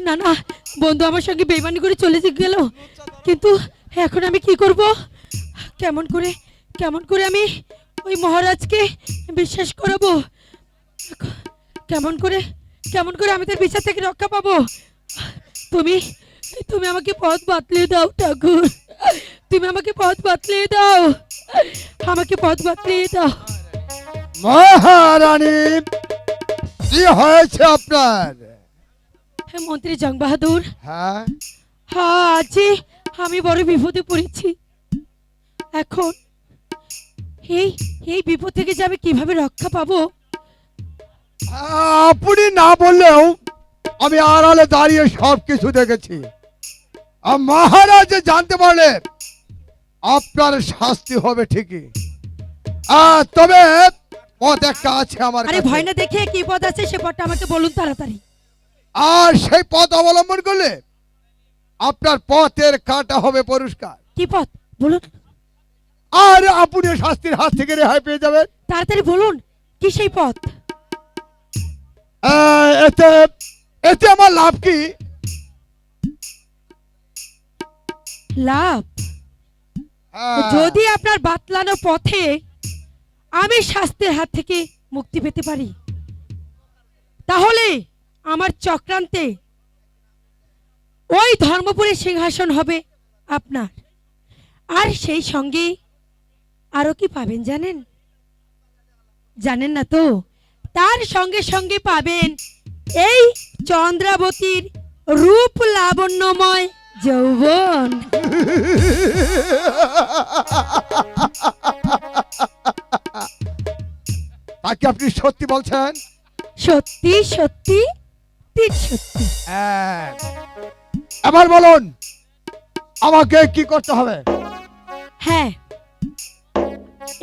না না বন্ধু আমার সঙ্গে বেঈমানি করে চলে গেল, কিন্তু এখন আমি কি করব? কেমন করে আমি ওই মহারাজকে বিশ্বাস করাবো? কেমন করে আমি তার বিচার থেকে রক্ষা পাবো? তুমি তুমি আমাকে পথ বাতলিয়ে দাও ঠাকুর, তুমি আমাকে পথ বাতলিয়ে দাও, আমাকে পথ বাতলিয়ে দাও। মহারানী, কি হয়েছে আপনার? হ্যাঁ মন্ত্রী জং বাহাদুর, হ্যাঁ, হ্যাঁ আজই আমি বড় বিপদে পড়েছি। এখন এই এই বিপদ থেকে যে আমি কিভাবে রক্ষা পাবো? আপনি না বললেও আমি আড়ালে দাঁড়িয়ে সব কিছু দেখেছি। আর মহারাজ জানতে পারলে আপনার শাস্তি হবে ঠিকই। তবে পথ একটা আছে আমার আরে কাছে। ভয় না দেখে কি পথ আছে সে পথটা আমাকে বলুন তাড়াতাড়ি। আর সেই পথ অবলম্বন করলে আপনার পথের কাঁটা হবে পরিষ্কার, কি পথ বলুন, আর আপনি শাস্তির হাত থেকে রেহাই পেয়ে যাবেন। তাড়াতাড়ি বলুন কি সেই পথ? এতে এতে আমার লাভ কি? লাভ? যদি আপনার বাতলানো পথে আমি শাস্তির হাত থেকে মুক্তি পেতে পারি, তাহলে আমার চক্রান্তে ওই ধর্মপুরের সিংহাসন হবে আপনার। আর সেই সঙ্গে আরো কি পাবেন জানেন? জানেন না তো? তার সঙ্গে সঙ্গে পাবেন এই চন্দ্রাবতীর রূপ লাবণ্যময় যৌবন। তাকে আপনি সত্যি বলছেন? সত্যি সত্যি সত্যি। এবার বলুন আমাকে কি করতে হবে? হ্যাঁ,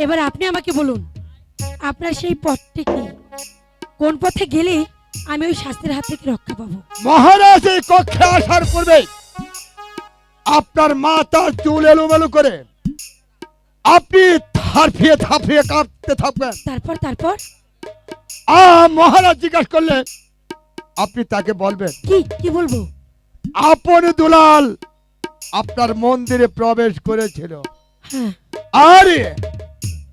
এবার আপনি আমাকে বলুন আপনার সেই পথটি কি? কোন পথে গেলে আমি ওই শাস্তির হাত থেকে রক্ষা পাবো? মহারাজ এই কক্ষে আসার পূর্বে আপনার মাথার চুল এলোমেলো করে আপনি থাপিয়ে কাঁপতে থাকবেন। তারপর তারপর মহারাজ জিজ্ঞাসা করলে আপনি তাকে বলবেন কি কি বলবো? আপন দুলাল আপনার মন্দিরে প্রবেশ করেছিল। হ্যাঁ,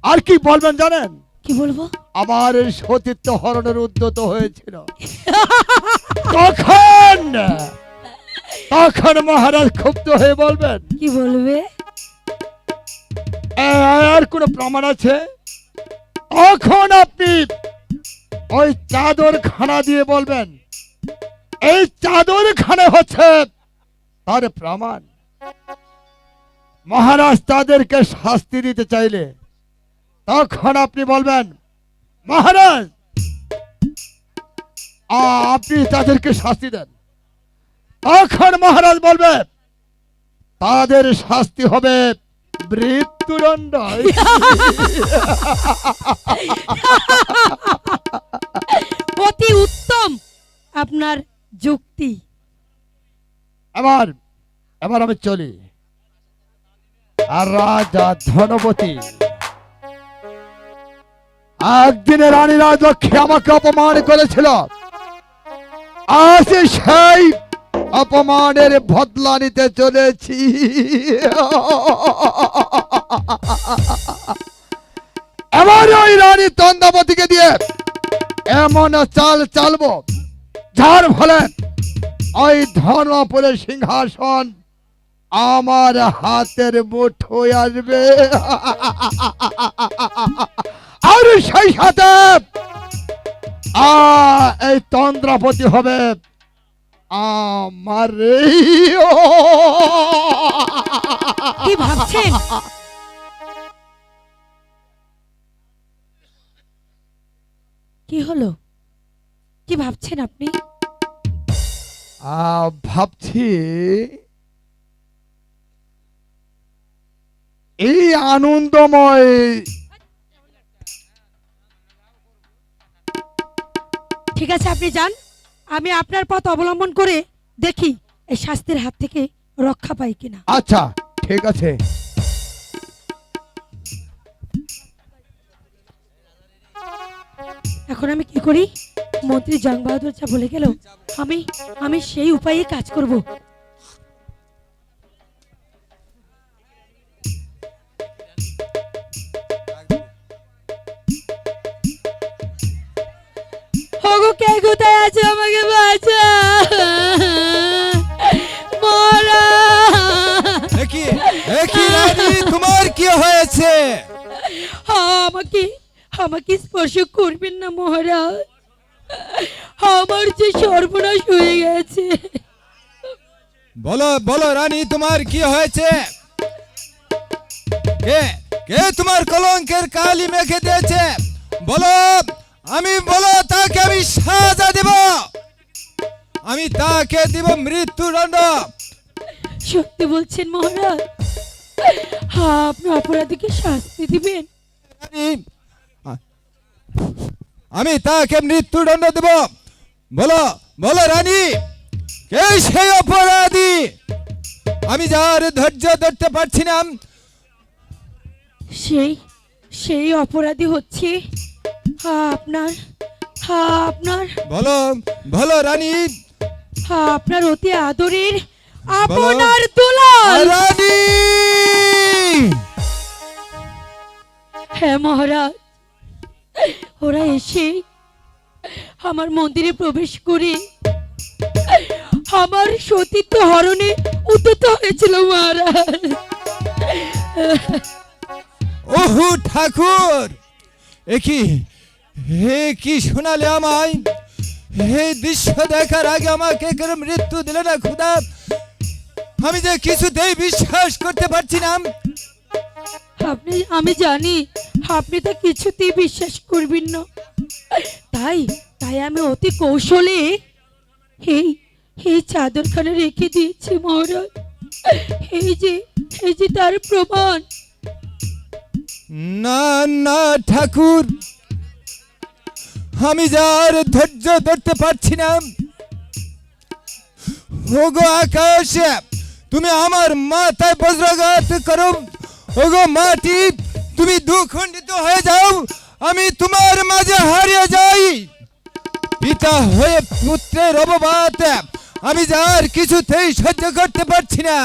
আর কি বলবেন জানেন? কি বলবো? আমার এই সতীত্ব হরণের উদ্যত হয়েছিল। তখন মহারাজ ক্ষুব্ধ হয়ে বলবেন, কি বলবে? আর কোন প্রমাণ আছে? তখন আপনি ওই চাদর খানা দিয়ে বলবেন এই চাদর খানা হচ্ছে তার প্রমাণ। মহারাজ তাদেরকে শাস্তি দিতে চাইলে তখন আপনি বলবেন মহারাজ আপনি তাদেরকে শাস্তি দেন। তখন মহারাজ বলবে তাদের শাস্তি হবে মৃত্যুদণ্ড। অতি উত্তম আপনার যুক্তি। এবার আমি চলি। আর রাজা ধনপতি একদিনে রানী রাজলক্ষ্মী আমাকে অপমান করেছিল, আজ সেই অপমানের বদলা নিতে চলেছি। এবার ওই রানী তন্দাবতীকে দিয়ে এমন চাল চালবো যার ফলে ওই ধর্মপুরের সিংহাসন আমার হাতের মুঠোয় আসবে, আর সেই সাথে এই তন্দ্রাপতি হবে আমার। কি ভাবছেন? কি হলো? কি ভাবছেন আপনি? ভাবছি এই আনন্দময় ঠিক আছে, আপনি যান, আমি আপনার পথ অবলম্বন করে দেখি এই শাস্তির হাত থেকে রক্ষা পাই কিনা। আচ্ছা ঠিক আছে। এখন আমি কি করি? মন্ত্রী জং বাহাদুর যা বলে গেল আমি সেই উপায়ে কাজ করব। ওগো, কে কোথায় আছে? আমাকে বাঁচা মরা। একই রানী, তোমার কি হয়েছে? আমাকে আমাকে স্পর্শ করবেন না মহারাজ, আমার যে সর্বনাশ হয়ে গেছে। বলো বলো রানী, তোমার কি হয়েছে? কে কে তোমার কলঙ্কের কালি মেখে দিয়েছে? বলো, বলো তাকে আমি সাজা দেব, আমি তাকে দিব মৃত্যুদণ্ড। সত্যি বলছেন মহারাজ? আপনি অপরাধীকে শাস্তি দিবেন? আমি তাকে মৃত্যুদণ্ড দেব। বলো বলো রানী, কে সেই অপরাধী? আমি যার ধৈর্য ধরতে পারছি না। সেই অপরাধী হচ্ছে আপনার বলো বলো রানী। আপনার অতি আদরের আপনার দুলাল রানী। হ্যাঁ মহারাজ, ওরা এসে আমার মন্দিরে প্রবেশ করে আমার সতীত্ব হরণে উদ্যত হয়েছিল মহারাজ। ওহু ঠাকুর, কি শোনালে আমায়? এই দৃশ্য দেখার আগে আমাকে কেন মৃত্যু দিলে না খুদা? আমি যে কিছুতেই বিশ্বাস করতে পারছি না। আমি জানি আপনি তো কিছুতেই বিশ্বাস করবেন না, তাই আমি অতি কৌশলে এই চাদরখানা রেখে দিয়েছি মহারাজ। এই যে তার প্রমাণ। না না ঠাকুর, আমি যার ধৈর্য ধরতে পারছি না। ওগো আকাশ, তুমি আমার মাথায় বজ্রাঘাত করো। ওগো মাটি, তুমি দুখণ্ডিত হয়ে যাও, আমি তোমার মাঝে হারিয়ে যাই। পিতা হয়ে পুত্রের অববাদ আমি যার কিছুতেই সহ্য করতে পারছি না।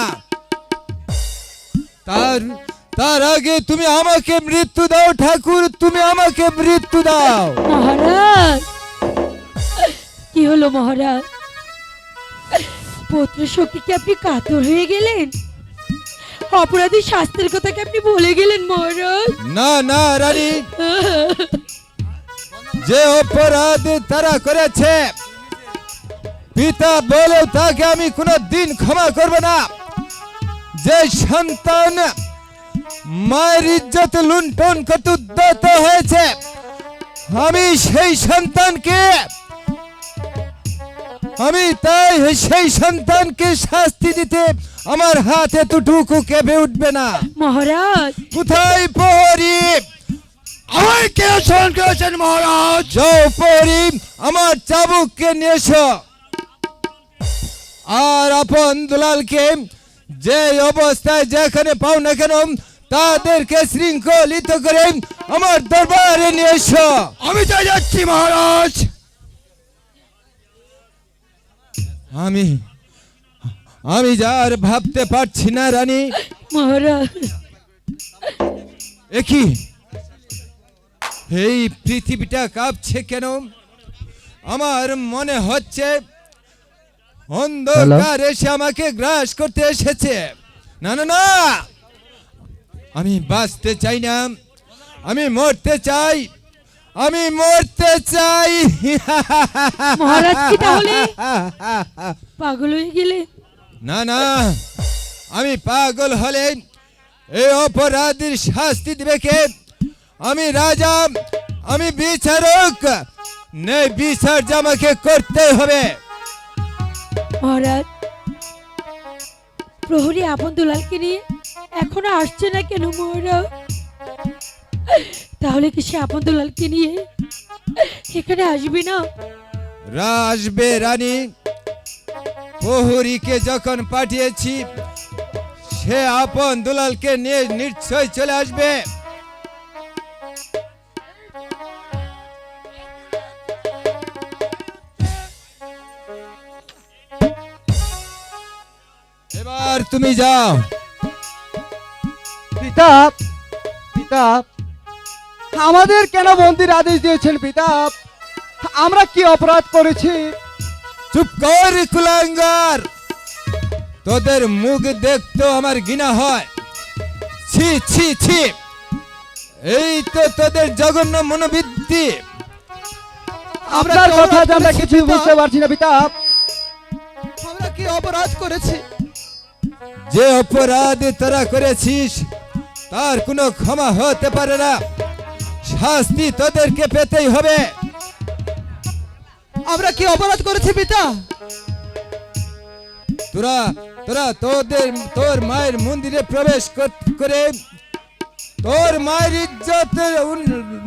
তার আগে তুমি আমাকে মৃত্যু দাও ঠাকুর, তুমি আমাকে মৃত্যু দাও। মহারাজ, কি হলো মহারাজ? পুত্র শোকে আপনি কাতর হয়ে গেলেন? অপরাধী শাস্তির কথা কি আপনি ভুলে গেলেন মহারাজ? না না রানী, যে অপরাধ তারা করেছে পিতা বলে তাকে আমি কোনো দিন ক্ষমা করব না। যে সন্তান মায়ের ইজ্জত লুণ্ঠন করতে উদ্যত হয়েছে, আমি সেই সন্তানকে সেই সন্তানকে শাস্তি দিতে আমার হাত এতটুকু কেঁপে উঠবে না। মহারাজ, কোথায় প্রহরী? আমায় কে স্মরণ করেছেন মহারাজ? যাও প্রহরী, আমার চাবুককে নিয়ে এসো। আর আপন দুলালকে যে অবস্থায় যেখানে পাও না কেন তাদেরকে শৃঙ্খলিত করে আমার দরবারে নিয়ে এসো। আমি চাই যাচ্ছি মহারাজ। আমি যার ভাবতে পারছি না রানী। মহারাজ, একই এই পৃথিবীটা কাঁপছে কেন? আমার মনে হচ্ছে অন্ধকার এসে আমাকে গ্রাস করতে এসেছে। না না না, আমি বাঁচতে চাই না, আমি মরতে চাই, আমি মরতে চাই। মহারাজ কি তাহলে পাগল হয়ে গেলে? না না, আমি পাগল হলে এই অপরাধীর শাস্তি দিবে কে? আমি রাজা, আমি বিচারক, নেই বিচার যে আমাকে করতে হবে। মহারাজ, প্রহরী আপন দুলালকে নিয়ে এখনো আসছে না কেন মহারাজ? তাহলে কি সে আপন দুলালকে নিয়ে এখানে আসবে না? আসবে রানী, প্রহরীকে যখন পাঠিয়েছি সে আপন দুলালকে নিয়ে নিশ্চয় চলে আসবে। এবার তুমি যাও। পিতা, পিতা, আমাদের কেন বন্দির আদেশ দিয়েছেন পিতা? আমরা কি অপরাধ করেছি? চুপ কর কুলাঙ্গার, তোদের মুখ দেখতেও আমার ঘৃণা হয়। ছি ছি ছি, এই তো তোদের জঘন্য মনোবৃত্তি। আপনার কথা যে আমরা কিছুই বুঝতে পারছি না পিতা। আমরা কি অপরাধ করেছি? যে অপরাধ তোরা করেছিস তার কোনো ক্ষমা হতে পারে না, শাস্তি তোদেরকে পেতেই হবে। আমরা কি অপরাধ করেছি পিতা? তোরা তোরা তোর মায়ের মন্দিরে প্রবেশ করে তোর মায়ের ইজ্জত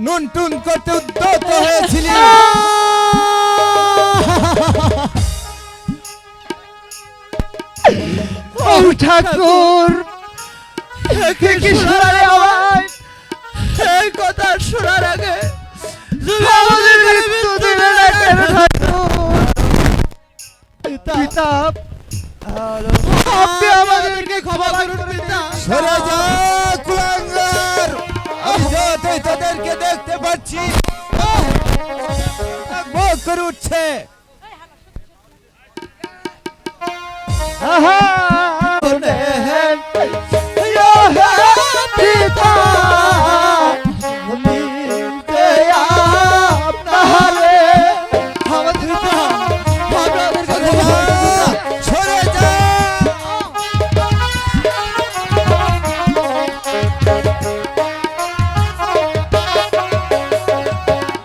নুনটুন করতে উদ্যত হয়েছিলি। ও ঠাকুর, কি শোনালে আমায়? এই কথা শোনার আগে আমাদের মৃত্যু দিলে না কেন ঠাকুর? পিতা, আপনি আমাদেরকে ক্ষমা করুন পিতা। সরে যা কুলাঙ্গার, আমি যতই তোদেরকে দেখতে পাচ্ছি ভোগ করে উঠছে। সরে যা।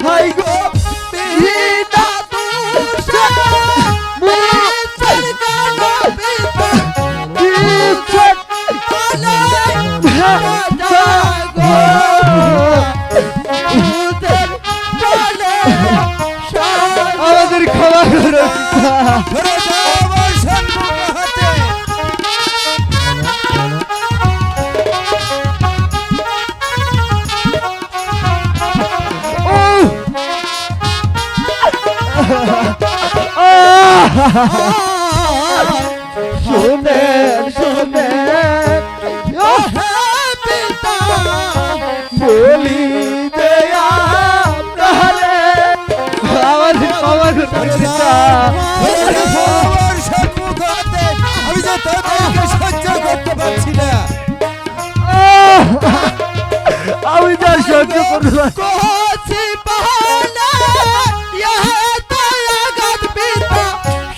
হাই গো পিতা, সরে যা আমার সম্মুখ হতে। শুনেন শুনেন ও হে পিতা বলি দে আপনারে আমার আমার পিতা আমার সম্মুখ হতে। আমি যে তোদেরকে সহ্য করতে পারছি না। আমি যা সহ্য করব কোচি পালা ইহা তায়াগত পিতা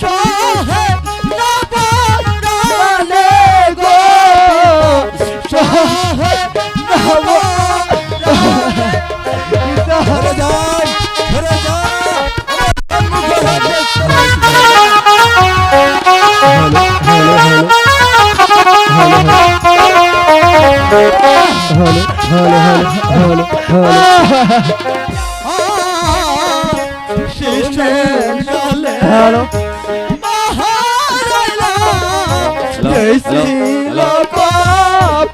সহে নবনালে গো সহে সরে যান, সরে যা আমার সম্মুখ শিশুর চলে হ্যালো মহারাইলা জয়ছিল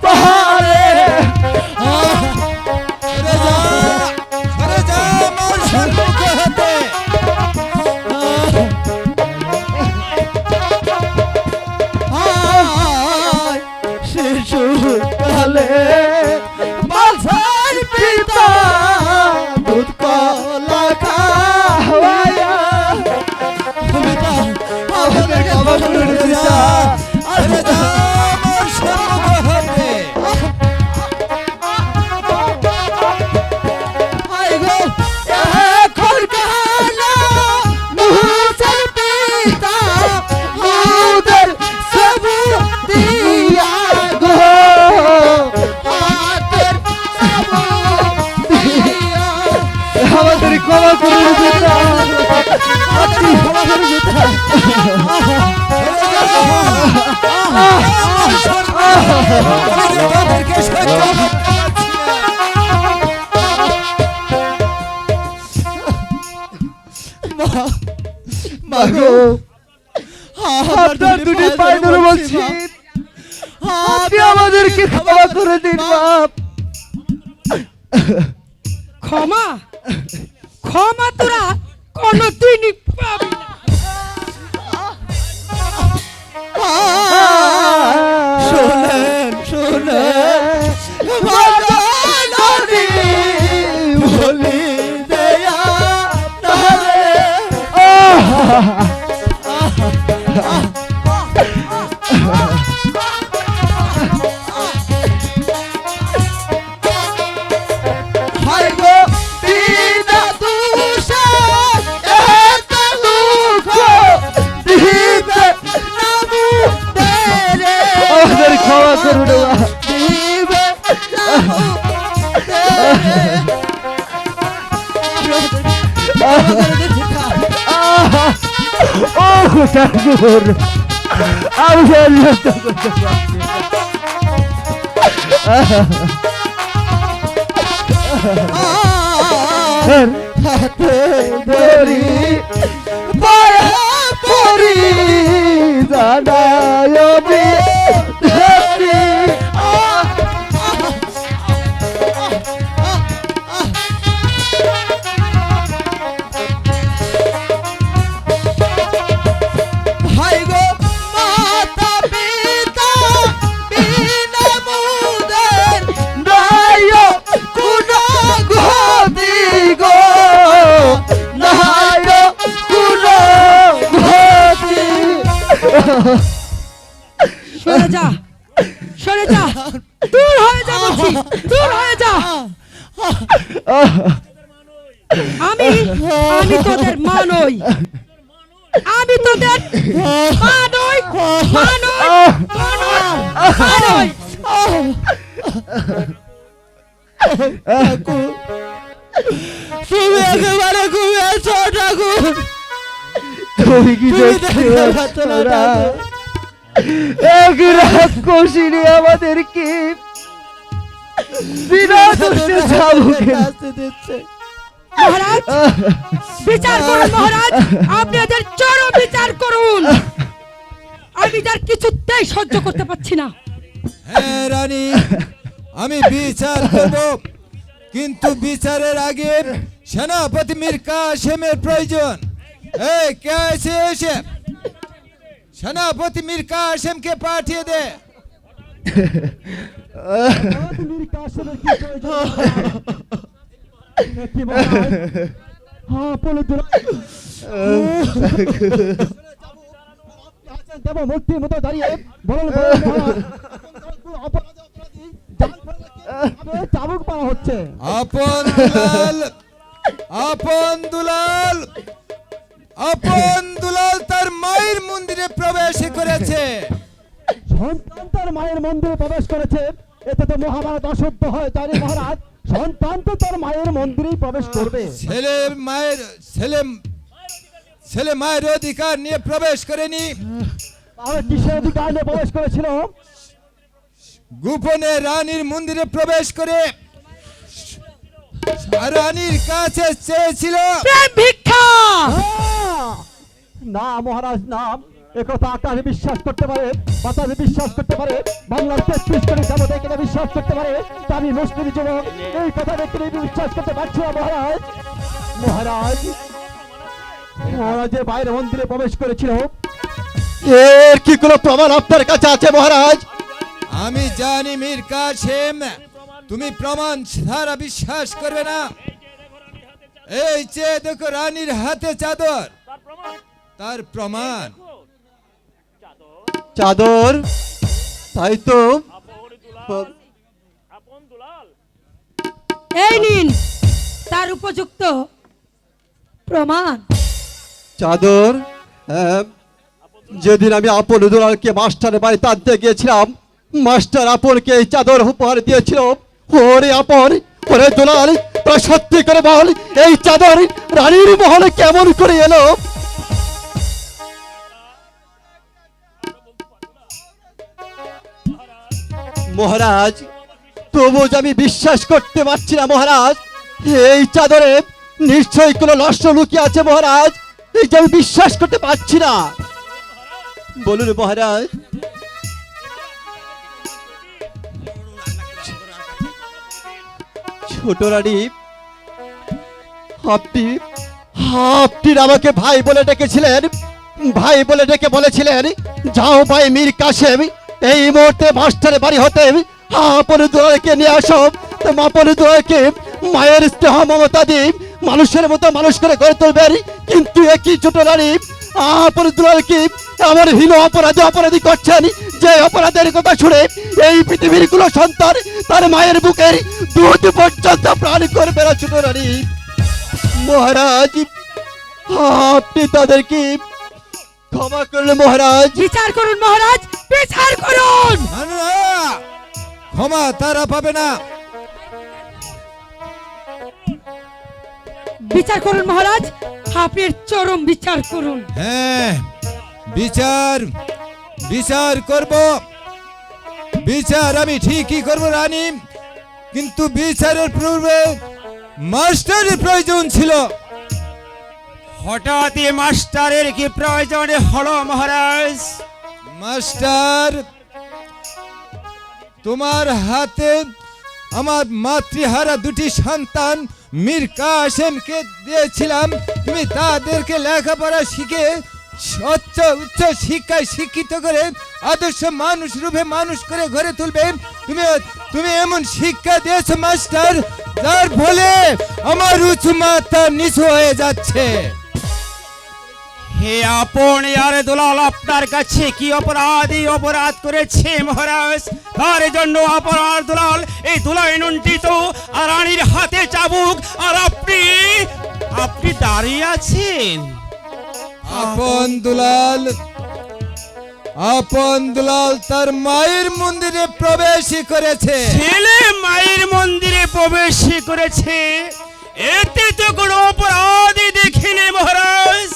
পাহাড়ে সরে যা আমার সম্মুখ হতে। শিশুর কালে মাঝার পিতা দুধ কলা খাওয়ায়া পিতা আমাদের ক্ষমা করে দিতা সরে যা আমার সম্মুখ হতে। আই গো এখন কালা মুহূর্তের পিতা মুদের সবু দিয়া গো হাতের সবু দিয়া আমাদের ক্ষমা করে দিতা আপনি ক্ষমা করে দিতা আমি যে তোদেরকে সহ্য করতে পারছি না। মাগো আপনার দুটি পায়ে ধরে বলছি আপনি আমাদেরকে ক্ষমা করে দিন বাপ ক্ষমা ক্ষমা তোরা কোনোদিনই পাবি না। শোনেন শোনেন মাদানি বলি দেয়া নারে হাই গো পিতা তুষা এত দুঃখ দিবে নামু তেরে আমাদের ক্ষমা করুন বাপ দিবে নামু তেরে ও ঠাকুর আমি আর সহ্য করতে পারছি না। হাতে ধরি পায়ে পড়ি জানায় বিধি হাই গো মাতা পিতা বিনা মুদের নায় কোন গতি গো নায় কুল ঘটি সরে যা সরে যা দূর হয়ে যা বলছি দূর হয়ে যা আমি আমি তোদের মা নই আমি তোদের মা নই মা নই মা নই, মা নই। তুমি একেবারে ঘুমিয়েছ ঠাকুর তুমি কি তুমি দেখতে দেখতে পাচ্ছ পাচ্ছ না, না ঠাকুর? এক রাক্ষসিনী আমাদেরকে বিনা দোষে চাবুকে শাস্তি দিচ্ছে মহারাজ বিচার করুন মহারাজ আপনি এদের চরম বিচার করুন করুন, আমি তার কিছুতেই সহ্য করতে পারছি না। হ্যাঁ রানী, আমি বিচার করব, কিন্তু বিচারের আগে সেনাপতি মীর কাসেমের প্রয়োজন। এই কে আছে এসে? সেনাপতি মীর কাসেমকে পাঠিয়ে দে। আপন দুলাল, আপন দুলাল, আপন দুলাল তার মায়ের মন্দিরে প্রবেশ করেছে। সন্তান তার মায়ের মন্দিরে প্রবেশ করেছে, এতে তো মহাভারত অশুদ্ধ হয়। জানি মহারাজ, সন্তান তো তার মায়ের মন্দিরেই প্রবেশ করবে। ছেলে মায়ের অধিকার নিয়ে প্রবেশ করেনি, আর কিসের অধিকার নিয়ে প্রবেশ করেছিল? গোপনে রানীর মন্দিরে প্রবেশ করে রানীর কাছে চেয়েছিল প্রেম ভিক্ষা। না মহারাজ, না, একথা আকাশে বিশ্বাস করতে পারে, বাতাসে বিশ্বাস করতে পারে, বাংলার 33 কোটি জনতা এখানে বিশ্বাস করতে পারে, তা আমি মুসলিম যুবক এই কথা দেখতে বিশ্বাস করতে পারছি না মহারাজ। মহারাজ, মহারাজের বাইরে মন্দিরে প্রবেশ করেছিল। এর কি কোনো প্রমাণ আপনার কাছে আছে মহারাজ? আমি জানি মীর কাসেম, তুমি প্রমাণ ছাড়া বিশ্বাস করবে না। এই যে দেখো রানীর হাতে চাদর, তার প্রমাণ। চাদর? তাই তো। এই নিন তার উপযুক্ত প্রমাণ। চাদর? হ্যাঁ, যেদিন আমি আপন দুলালকে মাস্টারের বাড়িতে আনতে গিয়েছিলাম, মাস্টার আপনকে এই চাদর উপহার দিয়েছিল। ওরে আপন, ওরে দুলাল, তোরা সত্যি করে বল, এই চাদর রানীর মহলে কেমন করে এলো? মহারাজ, তবু যে আমি বিশ্বাস করতে পারছি না মহারাজ। এই চাদরে নিশ্চয়ই কোনো নষ্ট লুকিয়ে আছে মহারাজ, এই যে আমি বিশ্বাস করতে পারছি না। বলুন মহারাজ। ছোট রানী, আপনি আপনি আমাকে ভাই বলে ডেকেছিলেন, ভাই বলে ডেকে বলেছিলেন, যাও ভাই মীর কাসেম, এই মুহূর্তে মাস্টারের বাড়ি হতে আপন দুলালকে নিয়ে আসো। আপন দুলালকে মায়ের স্নেহ মমতা দিয়ে মানুষের মতো মানুষ করে গড়ে তুলবেন। কিন্তু একই ছোট রানী, আপন দুলালকে আমার হীন অপরাধী করছেন, যে অপরাধের কথা শুনে এই পৃথিবীর কোনো সন্তান তার মায়ের বুকের দুধ পর্যন্ত প্রাণ করবে না ছোট রানী। মহারাজ, আপনি তাদেরকে ক্ষমা করলে মহারাজ। বিচার করুন মহারাজ, বিচার করুন। না, না, ক্ষমা তারা পাবে না। বিচার করুন মহারাজ, আপনি চরম বিচার করুন। হ্যাঁ, বিচার করব, বিচার আমি ঠিকই করব রানী, কিন্তু বিচারের পূর্বে মাস্টারের প্রয়োজন ছিল। হঠাৎ মাস্টারের কি প্রয়োজন হলো মহারাজ? মাস্টার, তোমার হাতে আমার মাতৃহারা দুটি সন্তান মীর কাসেমকে দিয়েছিলাম, তুমি তাদেরকে লেখাপড়া শিখে উচ্চ শিক্ষায় শিক্ষিত করে আদর্শ মানুষ রূপে মানুষ করে গড়ে তুলবে। তুমি এমন শিক্ষা দিয়েছো মাস্টার, যার ফলে আমার উঁচু মাথা নিচু হয়ে যাচ্ছে। হে আপন আর দুলাল, আপনার কাছে কি অপরাধ করেছে মহারাজ? তার জন্য আপনার দুলাল এই দুলায় লুণ্ঠিত, আর রানীর হাতে চাবুক, আর আপনি দাঁড়িয়ে আছেন। আপন দুলাল তার মায়ের মন্দিরে প্রবেশ করেছে। ছেলে মায়ের মন্দিরে প্রবেশ করেছে, এতে তো কোনো অপরাধী দেখিনি মহারাজ।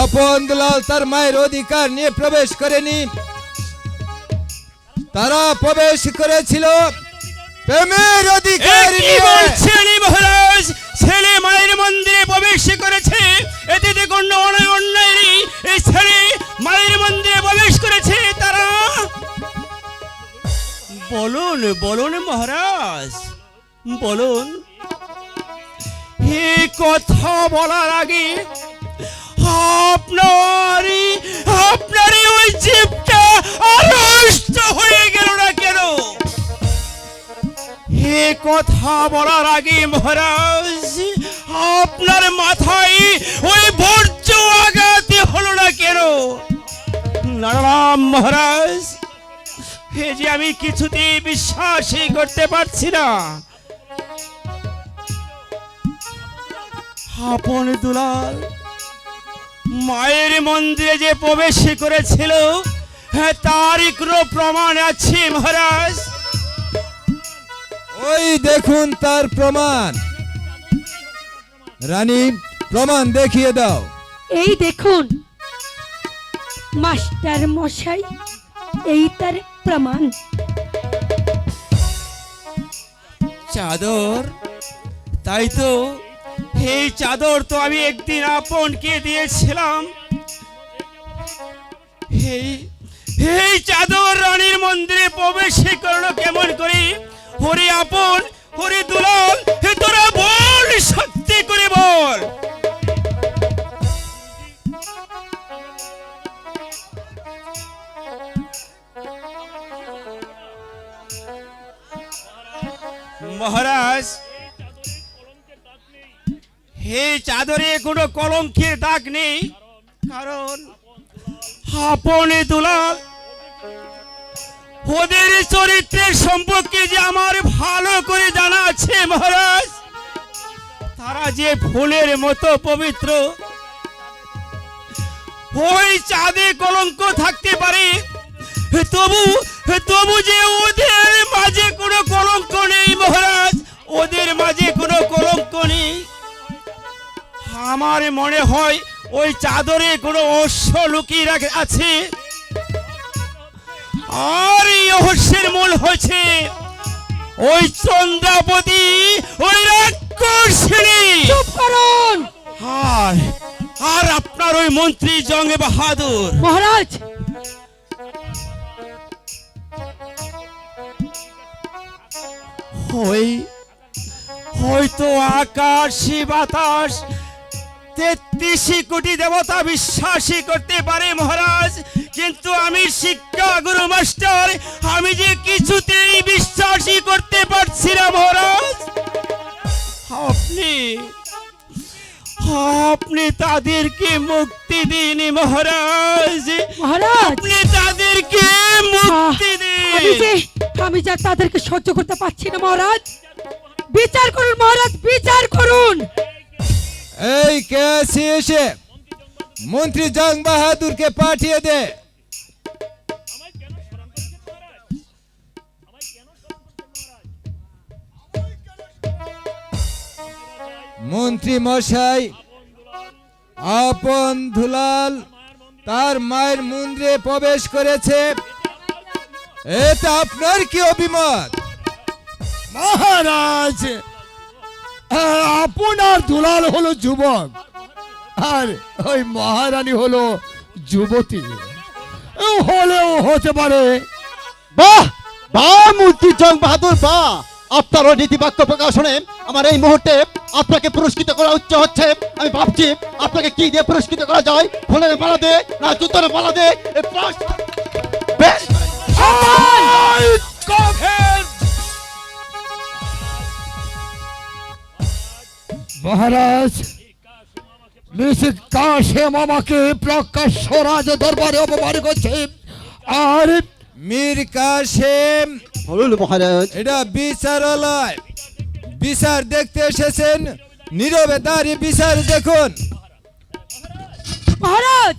আপন দুলাল তার মায়ের অধিকার নিয়ে প্রবেশ করেনি, তারা প্রবেশ করেছিল প্রেমের অধিকার নিয়ে। বলছেন মহারাজ, ছেলে মায়ের মন্দিরে প্রবেশ করেছে, এতে কোনো অন্যায় নেই। এই বলুন মহারাজ, বলুন। এই কথা বলার আগে আপনারই আপনারই ওই জিভটা আড়ষ্ট হয়ে গেল না কেন? এ কথা বলার আগে মহারাজ আপনার মাথায় ওই বর্জ্য আঘাত হলো না কেন? না মহারাজ, এ যে আমি কিছুতেই বিশ্বাসই করতে পারছি না। আপন দুলাল মায়ের মন্দিরে যে প্রবেশ করেছিল, হ্যাঁ, তারই কোনো প্রমাণ আছে মহারাজ? ওই দেখুন তার প্রমাণ। রানী, প্রমাণ দেখিয়ে দাও। এই দেখুন মাস্টার মশাই, এই তার প্রমাণ। চাদর, তাই তো। এই চাদর তো আমি একদিন আপনকে দিয়েছিলাম। এই চাদর রানীর মন্দিরে প্রবেশ করলো কেমন করে? হরি আপন, হরি দুলাল, তোরা বল, সত্যি করে বল। মহারাজ, এই চাদরে কোনো কলঙ্কের দাগ নেই, কারণ আপন দুলাল ওদের চরিত্রের সম্পর্কে যে আমার ভালো করে জানা আছে মহারাজ। তারা যে ফুলের মতো পবিত্র, ওই চাঁদে কলঙ্ক থাকতে পারে, তবু তবু যে ওদের মাঝে কোনো কলঙ্ক নেই মহারাজ, ওদের মাঝে কোনো কলঙ্ক নেই। আমার মনে হয় ওই চাদরে কোনো অশ্ব লুকিয়ে আছে, আর এই রহস্যের মূল হচ্ছে ওই চন্দ্রাবতী, ওই রাক্ষসিনী। চুপ করুন আর আপনার ওই মন্ত্রী জঙ্গে বাহাদুর। মহারাজ, হয়তো আকাশী বাতাস 33 কোটি দেবতা বিশ্বাসী করতে পারে মহারাজ, কিন্তু আমি শিক্ষা গুরু মাস্টার, আমি যে কিছুতেই বিশ্বাসই করতে পারছি না মহারাজ। আপনি তাদেরকে মুক্তি দিন মহারাজ, মহারাজ, আপনি তাদেরকে মুক্তি দিন। আমি যা তাদেরকে সহ্য করতে পারছি না মহারাজ, বিচার করুন মহারাজ, বিচার করুন। এই কে আছে এসে? মন্ত্রী জং বাহাদুরকে পাঠিয়ে দে। মন্ত্রী মশাই, আপন দুলাল তার মায়ের মন্দিরে প্রবেশ করেছে, এটা আপনার কি অভিমত? মহারাজ, আপনার দুলাল হলো যুবক আর ওই মহারানী হলো যুবতী, হলেও হতে পারে। বাহ বাহ মন্ত্রী জং বাহাদুর, বাহ! আপনার ওই নীতিবাক্য প্রকাশনে আমার এই মুহূর্তে আপনাকে পুরস্কৃত করা উচ্চ হচ্ছে। আমি ভাবছি আপনাকে কি দিয়ে পুরস্কৃত করা যায়, ফুলের মালা দে না জুতোর মালা দে? বেশ, মহারাজ, মিসেস কাশেম আমাকে প্রকাশ্য রাজ দরবারে অপমান করছে। আর মীর কাসেম, বলুন মহারাজ। এটা বিচারালয়, বিচার দেখতে এসেছেন, নীরবে দাঁড়িয়ে বিচার দেখুন। মহারাজ,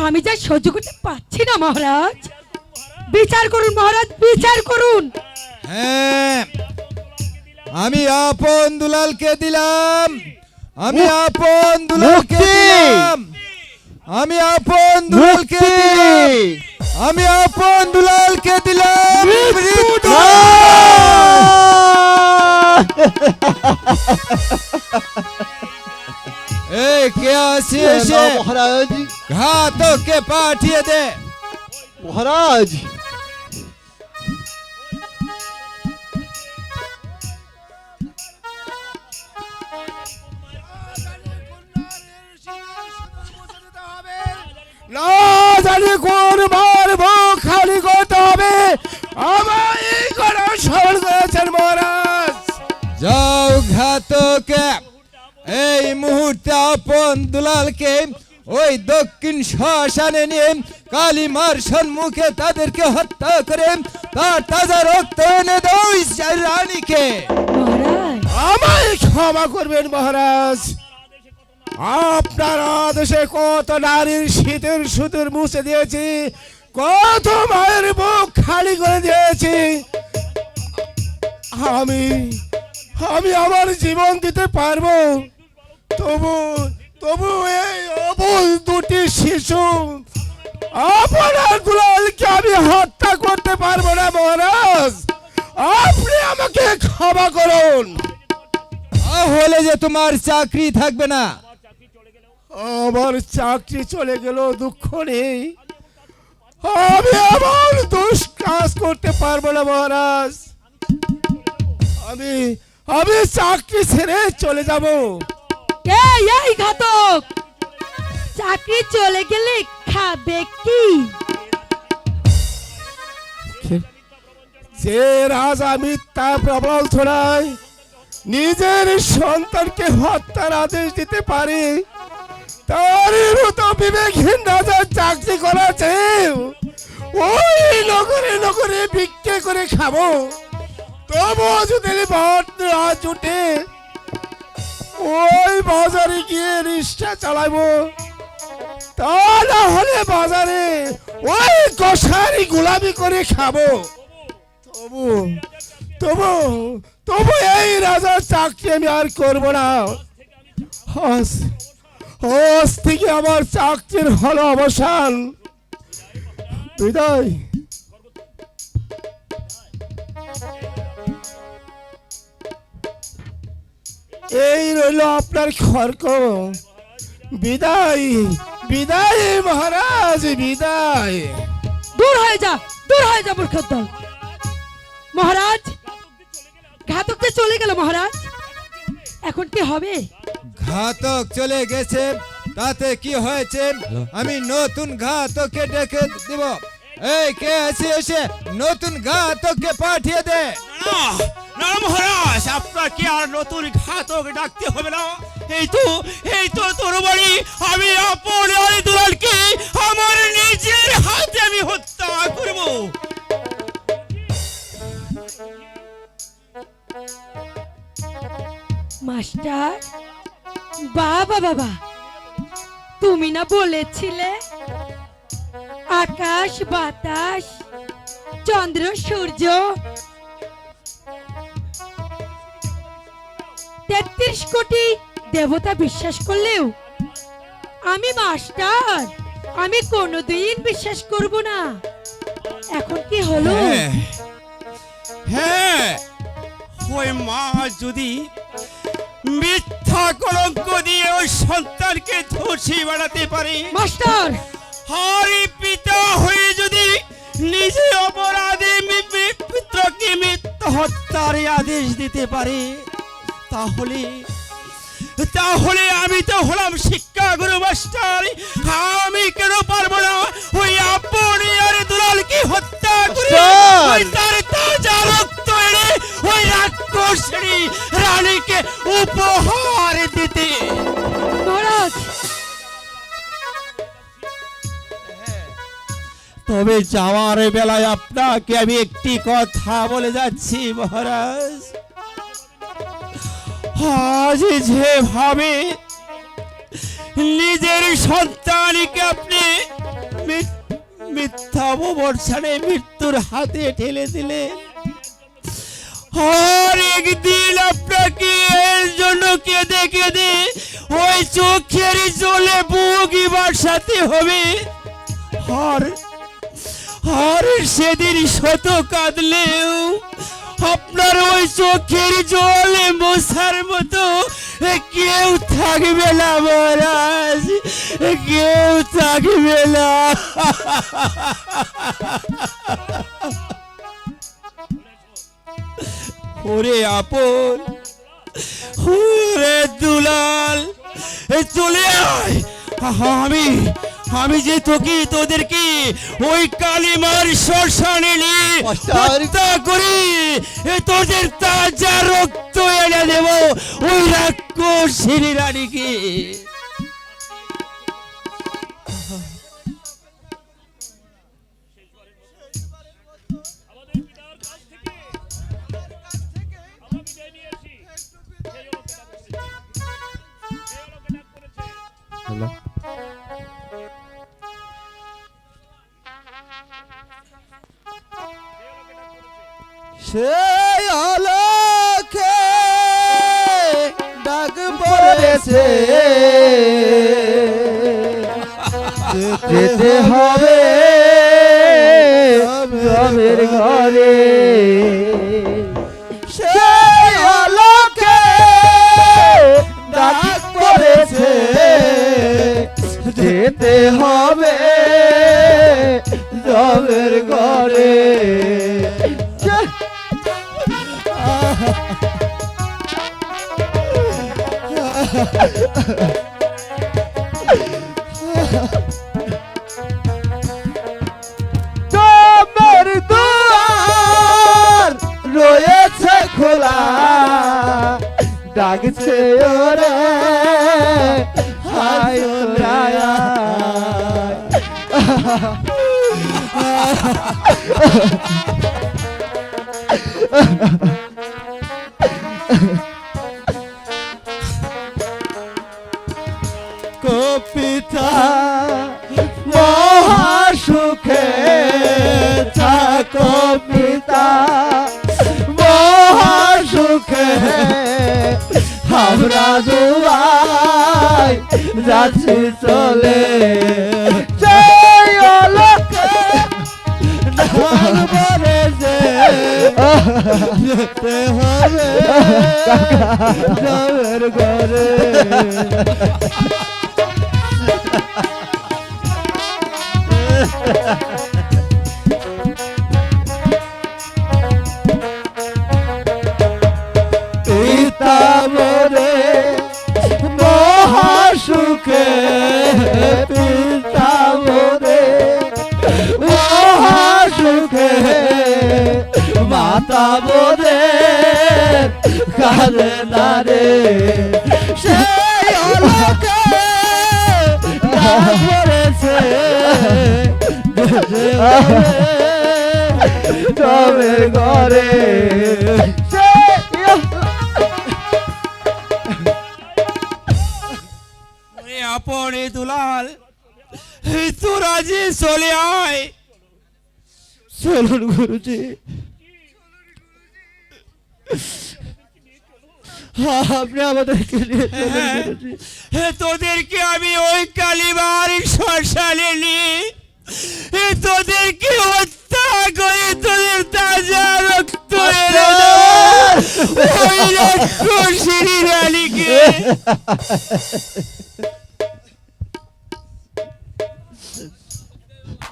আমি যা সহ্য করতে পারছি না মহারাজ, বিচার করুন মহারাজ, বিচার করুন। হ্যাঁ, আমি আপন দুলালকে দিলাম, আমি আপন দুলালকে দিলাম, আমি আপন দুলালকে দিলাম, আমি আপন দুলালকে দিলাম মৃত্যু। এই কে আছে এসে? মহারাজ, ঘাতককে পাঠিয়ে দে। মহারাজ, না জানি কোন বার মুখ খালি করতে হবে আমায় এই করা সরল করেছেন মহারাজ। যাও ঘাতক, এই মুহূর্তে আপন দুলালকে ওই দক্ষিণ শ্মশানে নিয়ে কালিমার সম্মুখে তাদেরকে হত্যা করে তার তাজা রক্ত এনে দাও রানীকে। মহারাজ আমায় ক্ষমা করবেন মহারাজ, আপনার আদেশে কত নারীর শীতের সুতোর মুছে দিয়েছি, কত মায়ের বুক খালি করে দিয়েছি। আমি আমি আমার জীবন দিতে পারবো, তবু তবু এই অবুল দুটি শিশু আপনার দুলালকে আমি হত্যা করতে পারবো না মহারাজ, আপনি আমাকে ক্ষমা করুন। তাহলে যে তোমার চাকরি থাকবে না। আমার চাকরি চলে গেল, দুঃখ নেই, আমি এমন দুষ্কাজ করতে পারবো না মহারাজ, আমি আমি চাকরি ছেড়ে চলে যাব। এই ঘাতক, চাকরি চলে গেলে খাবে কি? যে রাজা মিথ্যা প্রবল ছড়ায় নিজের সন্তানকে হত্যার আদেশ দিতে পারে, তার মতো বিবেকহীন রাজার চাকরি করাছে ওই নগরে নগরে ভিক্ষে করে খাবো, তবুও যদি বাদ না জুটে ওই বাজারে গিয়ে রিক্সা চালাবো, তা না হলে বাজারে ওই কষারি গোলামি করে খাবো, তবু তবু তবু এই রাজার চাকরি আমি আর করবো না। আজ থেকে আমার চাকরির হলো অবসান, বিদায়। এই রইল আপনার খড়ক, বিদায় বিদায় মহারাজ, বিদায়। দূর হয়ে যা, দূর হয়ে যা মূর্খের দল। মহারাজ, ঘাতক যে চলে গেল মহারাজ, এখন কি হবে? ঘাতক চলে গেছে, তাতে কি হয়েছে? আমি নতুন ঘাতককে ডেকে দিব। এই কে আছে, এসে নতুন ঘাতককে পাঠিয়ে দে। না না মহারাজ, আপনাকে আর নতুন ঘাতক ডাকতে হবে না। এই তো তোর বাড়ি, আমি আপন আর দুলালকে আমার নিজের হাতে আমি হত্যা করব। মাস্টার, বাবা বাবা, তুমি না বলেছিলে আকাশ বাতাস চন্দ্র সূর্য ৩৩ কোটি দেবতা বিশ্বাস করলেও আমি মাস্টার, আমি কোনোদিন বিশ্বাস করব না। এখন কি হলো? হ্যাঁ, ওই মা যদি মিথ্যা কলঙ্ক দিয়ে ওই সন্তানকে ধসি বাড়াতে পারে, মাস্টার, আর পিতা হয়ে যদি নিজে অপরাধে পুত্রকে মৃত্যু হত্যার আদেশ দিতে পারে, তাহলে আমি তো হলাম শিক্ষাগুরু মাস্টার, আমি কেন পারবো না ওই আপনি আর দুলালকে হত্যা করে ওই তার তাজা রক্ত এনে ওই রাক্ষসী রানীকে উপহার দিতে? মহারাজ, তবে যাওয়ার বেলায় আপনাকে আমি একটি কথা বলে যাচ্ছি মহারাজ, আজ যেভাবে নিজের সন্তানকে আপনি মিথ্যা অববর্ষণে মৃত্যুর হাতে ঠেলে দিলেন, আর একদিন আপনাকে এর জন্য কেঁদে কেঁদে ওই চোখের জলে বুক বাসাতে হবে, আর সেদিন শত কাঁদলেও আপনার ওই চোখের জলে মোছার মতো কেউ থাকবে না মহারাজ, কেউ থাকবে না। ওরে আপন, ওরে দুলাল, চলে আয়, আমি যে তোদেরকে ওই কালিমার শ্মশানে নিয়ে মাস্টার। হত্যা করি তোদের তাজা রক্ত এনে দেব ওই রাক্ষসী রানীকে। সেই আলোকে ডাক পড়েছে, যেতে হবে রবের ঘরে। সেই আলোকে ডাক পড়েছে, যেতে হবে রবের ঘরে। তোমার দুয়ার রয়েছে খোলা, ডাকছে ওরে হায় রায়া। কপিতা মহাসুখে থাকো পিতা, মহাসুখে আমরা দুয়াই যাচ্ছি চলে। সেই আলোকে ঢাল পড়েছে, যেতে হবে রবের ঘরে। পিতা মোরে মহাসুখে, পিতা মোরে মহাসুখে, মাতা মোরে কাঁদে না রে। সেই আলোকে ডাক পড়েছে, রবের ঘরে। আপনে দুলাল তোরা যে চলে আয়। চলুন গুরুজি, আপনি আমাদেরকে নিয়ে চলুন গুরুজি। তোদেরকে আমি ওই কালিমার শ্মশানে নিয়ে তোদেরকে হত্যা করে তোদের তাজা রক্ত এনে দেব ওই রাক্ষসী রানীকে।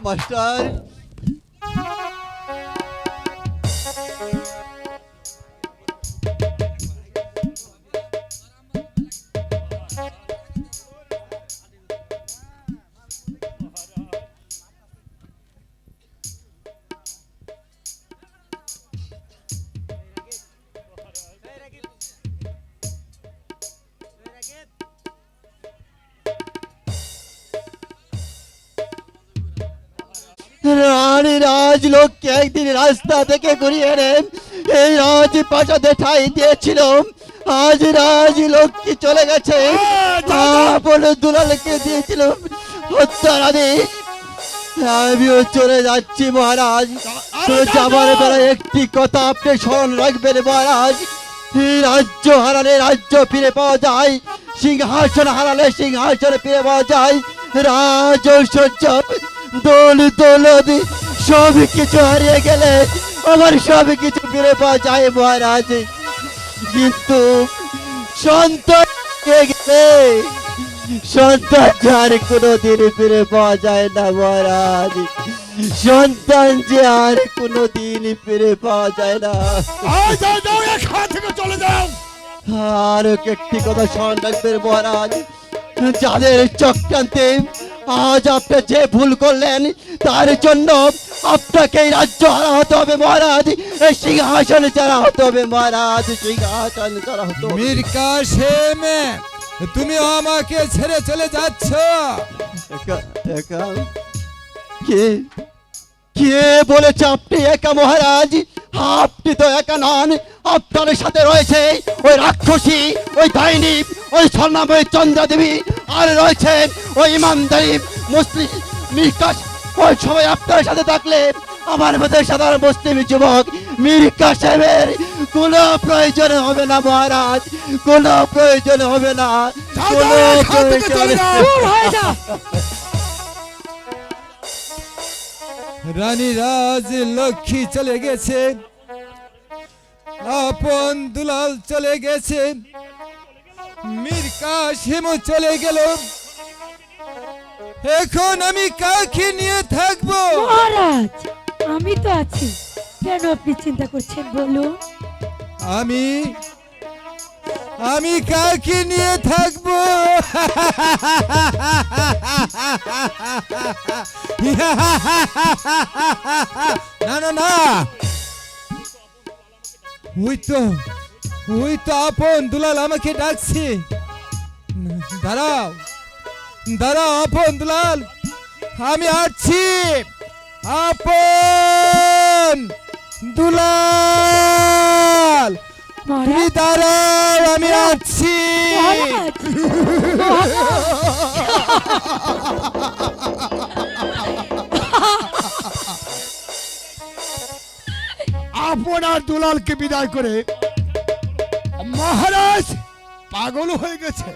মাস্টার, রানী রাজলোককে একদিন রাস্তা থেকে ঘুরিয়ে এনে এই রাজপ্রাসাদে ঠাঁই দিয়েছিল। আজ রাজলক্ষ্মী চলে গেছে, আপন দুলালকে দিয়েছিল হত্যার আদেশ। আমিও চলে যাচ্ছি মহারাজ। যাবার বেলায় একটি কথা আপনি স্মরণ রাখবেন মহারাজ, রাজ্য হারালে রাজ্য ফিরে পাওয়া যায়, সিংহাসন হারালে সিংহাসন ফিরে পাওয়া যায়, রাজ ঐশ্বর্য দোল দৌলতি সব কিছু হারিয়ে গেলে আমার সব কিছু ফিরে পাওয়া যায় মহারাজ। কিন্তু সন্তান গেলে সন্তান আর কোনোদিন ফিরে পাওয়া যায় না মহারাজ। সন্তান যে আর কোনোদিন ফিরে পাওয়া যায় না। চলে যাও। আর একটি কথা স্মরণ রাখবেন মহারাজ, যাদের চক্রান্তে আজ আপনি যে ভুল করলেন তার জন্য আপনাকে এই রাজ্য হারা হতে হবে মহারাজ, এই সিংহাসন ছাড়া হতে হবে মহারাজ, সিংহাসন ছাড়া হতে হবে। মীর কাসেম, তুমি আমাকে ছেড়ে চলে যাচ্ছ? একা কে কে বলেছে আপনি একা মহারাজ? আপনি তো একা নন, আপনার সাথে রয়েছে ওই রাক্ষসী, ওই ডাইনি, ওই স্বর্ণাময়ী চন্দ্রা দেবী, আর রয়েছেন ওই ইমানদারি মুসলিম মিরকাস। ওই সবাই আপনার সাথে থাকলে আমার মতো সাধারণ মুসলিম যুবক মীর কাসেমের কোনো প্রয়োজন হবে না মহারাজ, কোনো প্রয়োজন হবে না, কোনো প্রয়োজন। দূর হয়ে যা। রানী রাজ লক্ষ্মী চলে গেছে, আপন দুলাল চলে গেছে, মীর কাসেমও চলে গেল। এখন আমি কাকে নিয়ে থাকবো? মহারাজ, আমি তো আছি, কেন আপনি চিন্তা করছেন বলুন? আমি কাকে নিয়ে থাকবো? না না না, ওই তো আপন দুলাল আমাকে ডাকছে। দাঁড়াও দাঁড়াও আপন দুলাল, আমি আসছি। আপন দুলাল, তুমি মহারাজ, দাঁড়াও, আমি আসছি। মহারাজ, আপনার দুলালকে বিদায় করে মহারাজ পাগল হয়ে গেছে।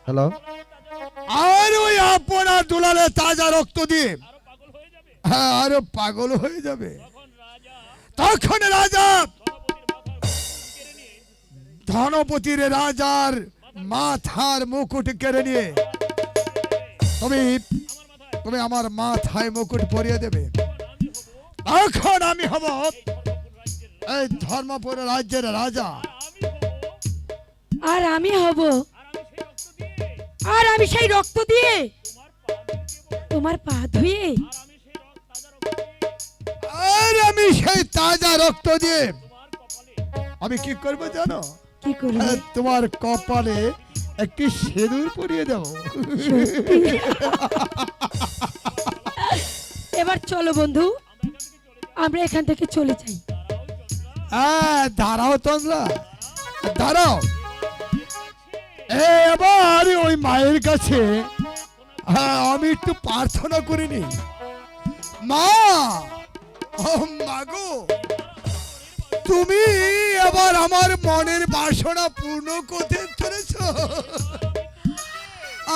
হ্যালো, আর ওই আপনার দুলালের তাজা রক্ত দিয়ে হ্যাঁ আরো পাগল হয়ে যাবে। তখন রাজা ধনপতির রাজার মাথার মুকুট কেড়ে নিয়ে তুমি আমার মাথায় মুকুট পরিয়ে দেবে। তখন আমি হব এই ধর্মপুর রাজ্যের রাজা। আর আমি হব, আর আমি সেই রক্ত দিয়ে তোমার পা ধুয়ে, আর আমি সেই তাজা রক্ত দিয়ে আমি কি করব জানো? কি করবে? তোমার কপালে একটি সিঁদুর পরিয়ে দেব। এবার চলো বন্ধু, আমরা এখান থেকে চলে যাই। দাঁড়াও তোমরা, দাঁড়াও। এবার ওই মায়ের কাছে আমি একটু প্রার্থনা করিনি। মা, ও মাগো, তুমি এবার আমার মনের বাসনা পূর্ণ করতে চলেছ।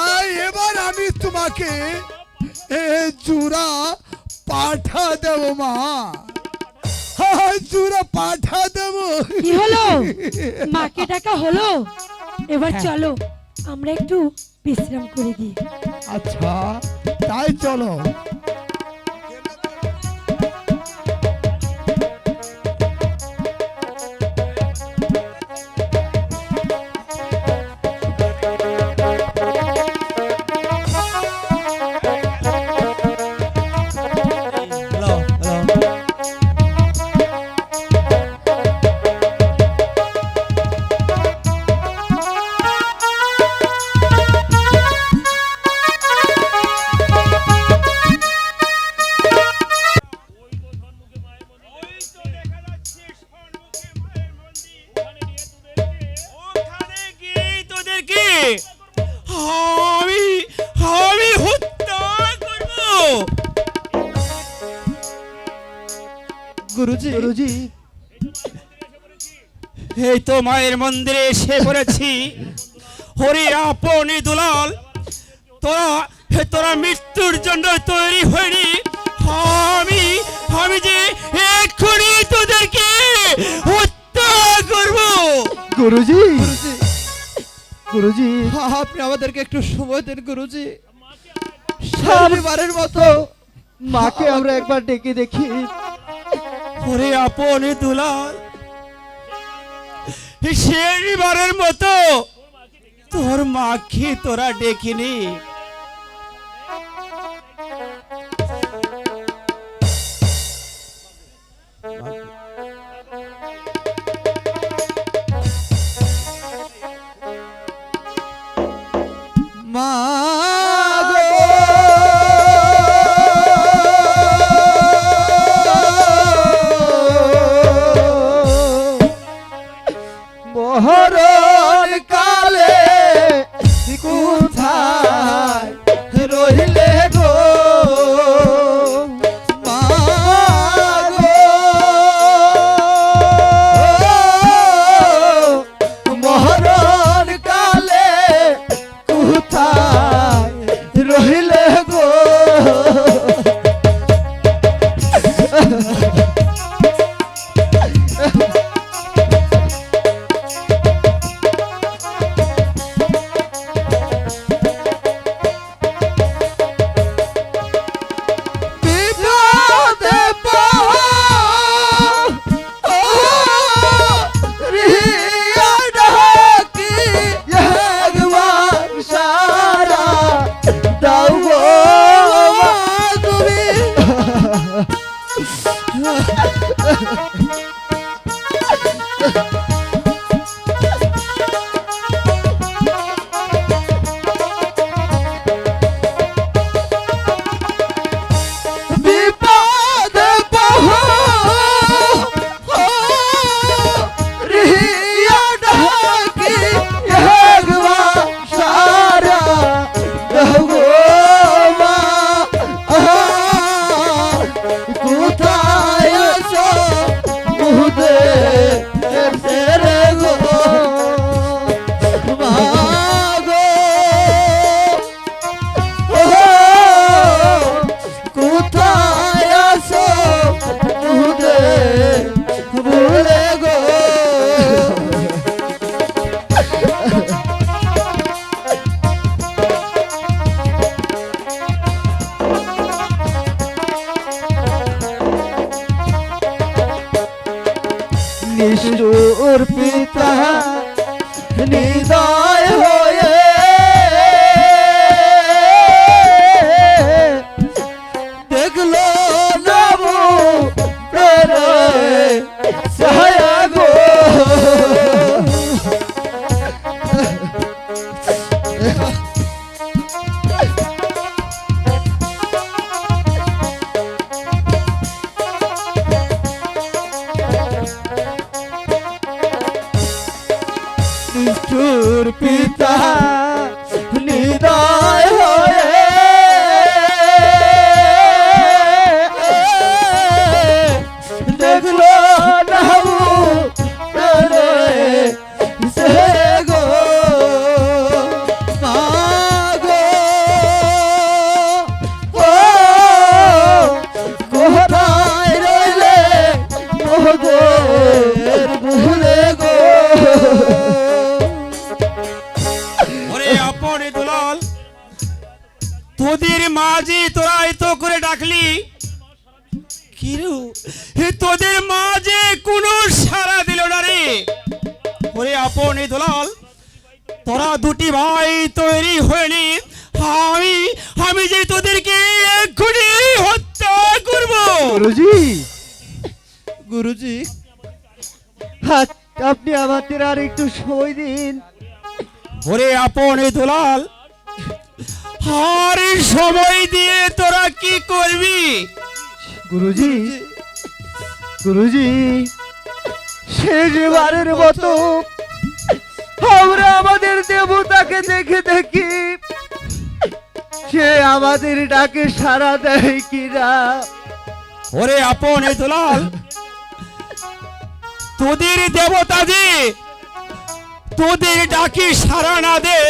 আর এবার আমি তোমাকে জোড়া পাঠা দেব মা, জোড়া পাঠা দেব। কি হলো? মাকে ডাকা হলো? এবার চলো আমরা একটু বিশ্রাম করে দিই। আচ্ছা তাই চলো। ওখানে গিয়ে তোদেরকে আমি আমি হত্যা করব। গুরুজি এই তো মায়ের মন্দিরে এসে পড়েছি। হরি আপনি দুলাল, তোরা মৃত্যুর জন্য তৈরি হয়নি। আমি যে এক্ষুনি তোদেরকে হত্যা করব। গুরুজি আপনি আমাদেরকে একটু সময় দেন গুরুজি। সামনেবারের মতো মাকে আমরা একবার ডেকে দেখি। হরি আপনি দুলাল, শেষবারের মতো তোর মাকে তোরা ডেকিনি? মা মহরণ কালে কোথায় রইলে গো মা গো মহরণ কালে কোথায় রইলে গো বিপদে রিয়া ডাকি একবার সারা দাও গো মা তুমি বিপদে রিয়া ডাকি একবার সারা দাও গো মা কোথায় আছো মুদে তেরে গো মা গো কোথায় আছো মুদে ভুলে গো নিষ্ঠুর পিতা নিদয় হয়ে দেখলো নবু ছায়া গো নিষ্ঠুর পিতা নিদয় হয়ে দেখলো নাবু সে গো মা গো ও কোথায় রইলে মোদের ভুলে গো ওরে আপন দুলাল, তোদের মাঝে তোরা এত করে ডাকলি কিরু, তোদের মাঝে কোনো সাড়া দিল না রে। ওরে আপন দুলাল, তোরা দুটি ভাই তৈরি হয়নি, আমি আমি যে তোদেরকে এক্ষুনি হত্যা করব। গুরুজি গুরুজি আপনি আমাদের আর একটু সময় দিন। ওরে আপন দুলাল, আর সময় দিয়ে তোরা কি করবি? গুরুজি গুরুজি শেষবারের মতো আমরা আমাদের দেবতাকে দেখে দেখি সে আমাদের ডাকে সাড়া দেয় কিনা। ওরে আপন দুলাল, তোদের দেবতা যে তোদের ডাকে সাড়া না দে,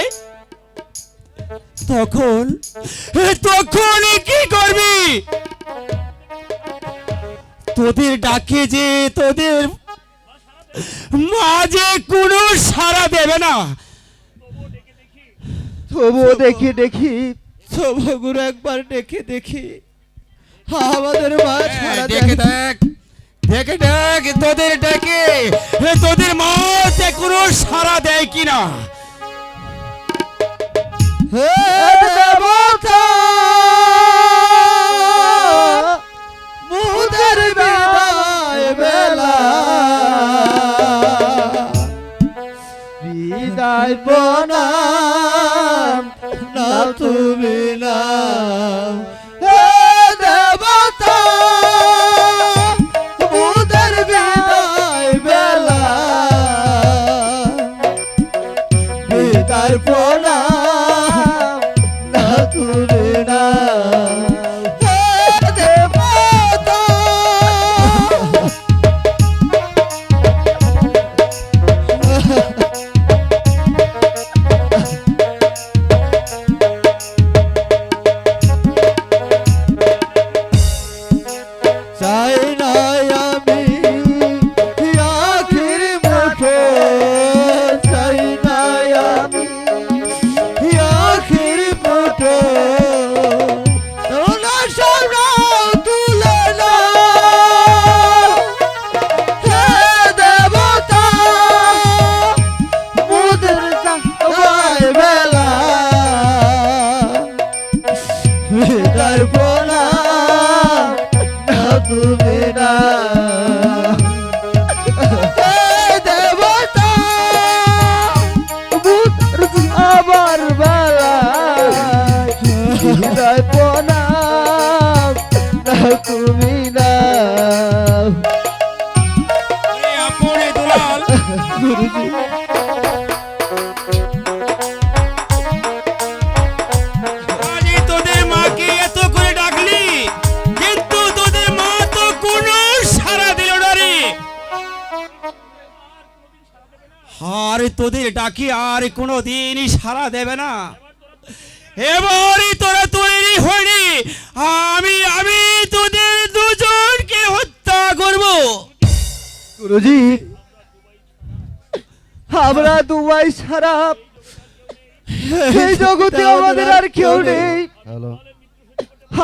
তখন তখন কি করবি? তোদের ডাকে যে তোদের মাঝে কোনো সাড়া দেবে না, তবুও দেখি দেখি তবু গুরু একবার দেখে দেখি আমাদের মা সাড়া দেখে দেয়। দেখ দেখে দেখ তোদের ডাকে তোদের মাঝে কোনো সাড়া দেয় কিনা। হে দেবতা মুদের বিদায় বেলা বিদায় প্রণাম না তুমি না হে দেবতা মুদের বিদায় বেলা বিদায় প্রণাম না তুমি না হে দেবতা চাই না আমি আখির মুখে চাই না আমি আখির মুখে তোলা সরাও তুলে না হে দেবতা মুদের যাওয়ার বেলা হৃদয় প্রণাম না তুমি না হে দেবতা মুদের যাওয়ার বেলা হৃদয় প্রণাম না তুমি না ওরে আপনে দুলাল, গুরুজি আরে তোদের মাকে এত করে ডাকলি, কিন্তু তোদের মা তো কোনো সাড়া দিল না রে। আর তোদের ডাকি আর কোনো দিনই সাড়া দেবে না। এবারই তোরা তৈরি হয়নি, আমি আমি তোদের দুজনকে হত্যা করব। গুরুজি আমরা দুবাই ছাড়া এই জগতে আমাদের আর কেউ নেই।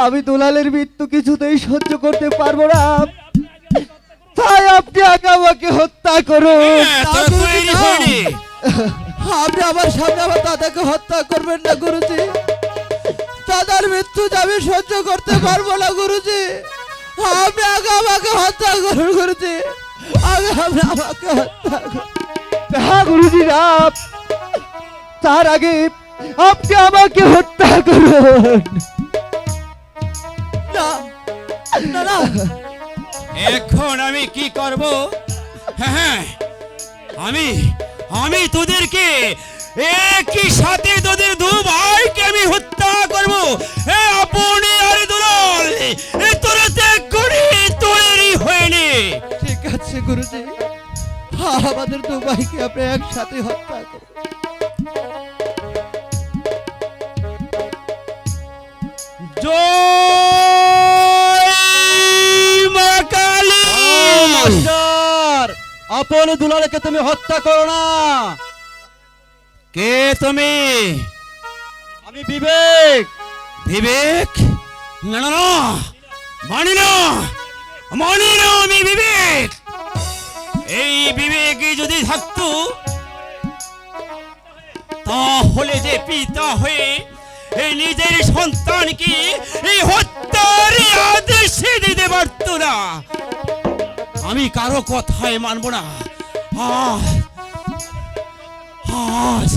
আমি দুলালের মৃত্যু কিছুতেই সহ্য করতে পারবো না, তাই আপনি আগে আমাকে হত্যা করুন। হ্যাঁ, তোরা তৈরি হয়নি। আপনি আমার সামনে আমার দাদাকে হত্যা করবেন না গুরুজি। দাদার মৃত্যু যে আমি সহ্য করতে পারবো না গুরুজি। আপনি আগে আমাকে হত্যা করুন গুরুজি, আগে আপনি আমাকে হত্যা করুন। হ্যাঁ গুরুজি রাম, তার আগে আপনি আমাকে হত্যা করুন। না না না এখন আমি কি করব? হ্যাঁ, আমি আমি তোদেরকে একই সাথে তোদের দু ভাইকে আমি হত্যা করব। এ আপনি আর দুলাল, এ তোরা ত্যাগ করে তৈরি হয়নি। ঠিক আছে গুরুজি, আমাদের দু ভাইকে আপনি একসাথে হত্যা করুন। জয় মা কালী। মাস্টার, আপন দুলালকে তুমি হত্যা করো না। কে তুমি? আমি বিবেক। বিবেক? না না না, মানি না, মানি না আমি বিবেক। এই বিবেকই যদি থাকতো, তাহলে যে পিতা হয়ে এই নিজের সন্তানকে এই হত্যার আদেশ দিতে পারতো না। আমি কারো কথায় মানব না। আজ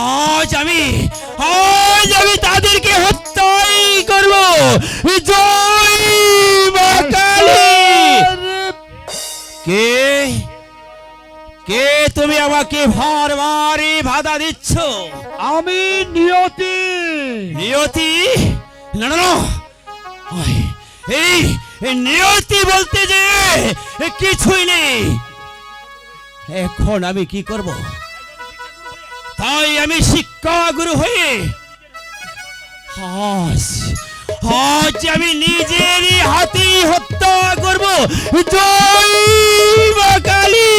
আজ আমি তাদেরকে হত্যাই করব। জয় মা কালী। কে কে তুমি আমাকে বারবারই বাধা দিচ্ছ? আমি নিয়তি। নিয়তি? না না না, এই নিয়তি বলতে যে কিছুই নেই। এখন আমি কি করব? তাই আমি শিক্ষা গুরু হয়ে আজ আমি নিজেরই হাতে হত্যা করব। জয় মা কালী।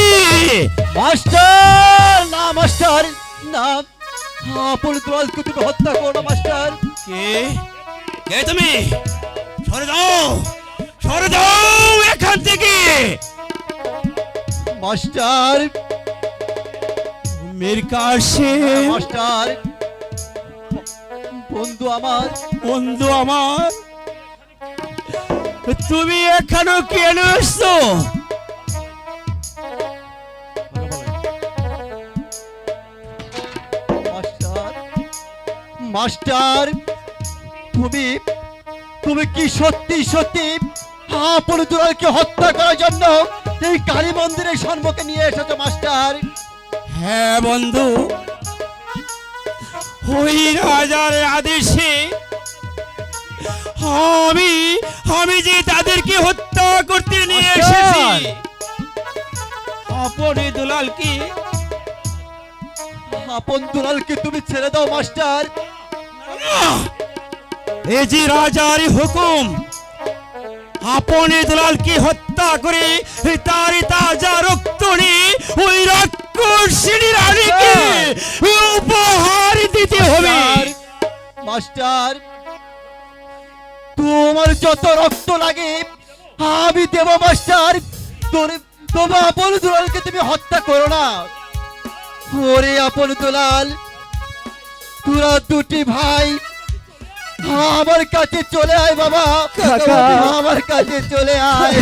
মাস্টার না, মাস্টার না, আপন দুলালকে তুমি হত্যা করো না মাস্টার। কে কে তুমি? সরে যাও, সরে যাও এখান থেকে। মাস্টার মীর কাসেম। মাস্টার বন্ধু আমার। বন্ধু আমার, তুমি এখানে কেন এসছো? মাস্টার, মাস্টার, তুমি তুমি কি সত্যি সত্যি আপন দুলালকে হত্যা করার জন্য এই কালী মন্দিরের সম্মুখে নিয়ে এসেছো মাস্টার? হ্যাঁ বন্ধু, ওই রাজার আদেশে আমি আমি যে তাদেরকে হত্যা করতে নিয়ে এসেছি। আপন দুলালকে, আপন দুলালকে তুমি ছেড়ে দাও মাস্টার। এই যে রাজার হুকুম, আপন দুলালকে হত্যা করে তার তাজা রক্ত নিয়ে ওই রাক্ষসিনী রানীকে উপহার দিতে হবে। মাস্টার, তোমার যত রক্ত লাগে আমি দেব মাস্টার। তোমার আপন দুলালকে তুমি হত্যা করো না। ওরে আপন দুলাল, তোরা দুটি ভাই আমার কাছে চলে আয় বাবা, কাকা। আমার কাছে চলে আয়।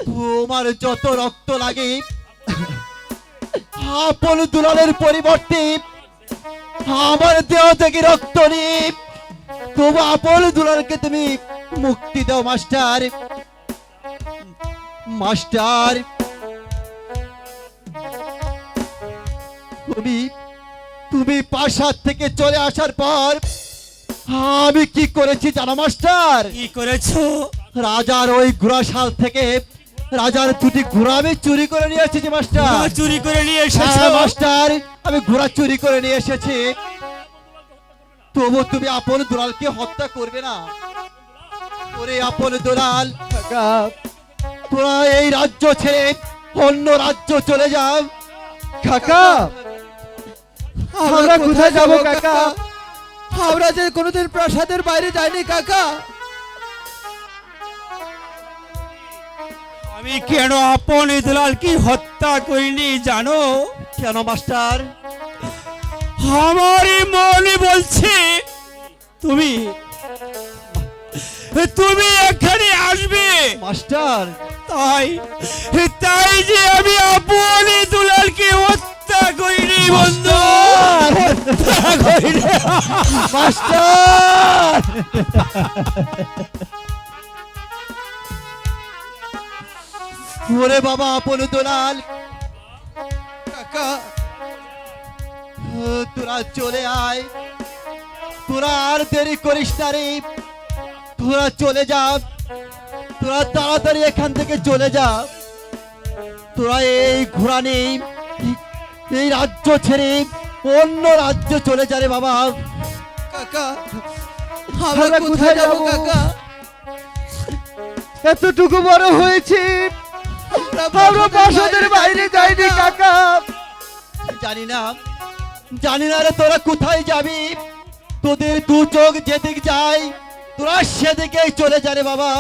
তোমার যত রক্ত লাগে আপন দুলালের পরিবর্তে আমার দেহ থেকে রক্ত নিয়ে তোমার আপন দুলালকে তুমি মুক্তি দাও মাস্টার। মাস্টার, তুমি তুমি প্রাসাদ থেকে চলে আসার পর আমি কি করেছি জানো মাস্টার? কি করেছো? রাজার ওই ঘোড়াশাল থেকে রাজার দুটি ঘোড়া আমি চুরি করে নিয়ে এসেছি মাস্টার। চুরি করে নিয়ে এসেছো? হ্যাঁ মাস্টার, আমি ঘোড়া চুরি করে নিয়ে এসেছি। তবু তুমি আপন দুলালকে হত্যা করবে না? ওরে আপন দুলাল, কাকা, তোরা এই রাজ্য ছেড়ে অন্য রাজ্য চলে যাও। কাকা, আমরা কোথায় যাব কাকা? আমরা যে কোনোদিন প্রাসাদের বাইরে যাইনি কাকা। আমি কেন আপন দুলালকে হত্যা করিনি জানো? কেন মাস্টার? আমার মনে বলছে তুমি তুমি এখানে আসবে মাস্টার, তাই তাই যে আমি আপন দুলালকে হত্যা করিনি বন্ধু, হত্যা করিনি। মাস্টার, ওরে বাবা আপন দুলাল, কাকা, তোরা চলে আয়। তোরা আর দেরি করিস না রে, তোরা চলে যা। তোরা তাড়াতাড়ি এখান থেকে চলে যা। তোরা এই ঘোড়া নেই, এই রাজ্য ছেড়ে অন্য রাজ্য চলে যা রে বাবা। কাকা, আমরা কোথায় যাব কাকা? এতটুকু বড় হয়েছি, আমরা প্রাসাদের বাইরে যাইনি কাকা। জানি না, জানি না রে তোরা কোথায় যাবি। তোদের দু চোখ যেদিক যায় তোরা সেদিকেই চলে যা রে বাবা।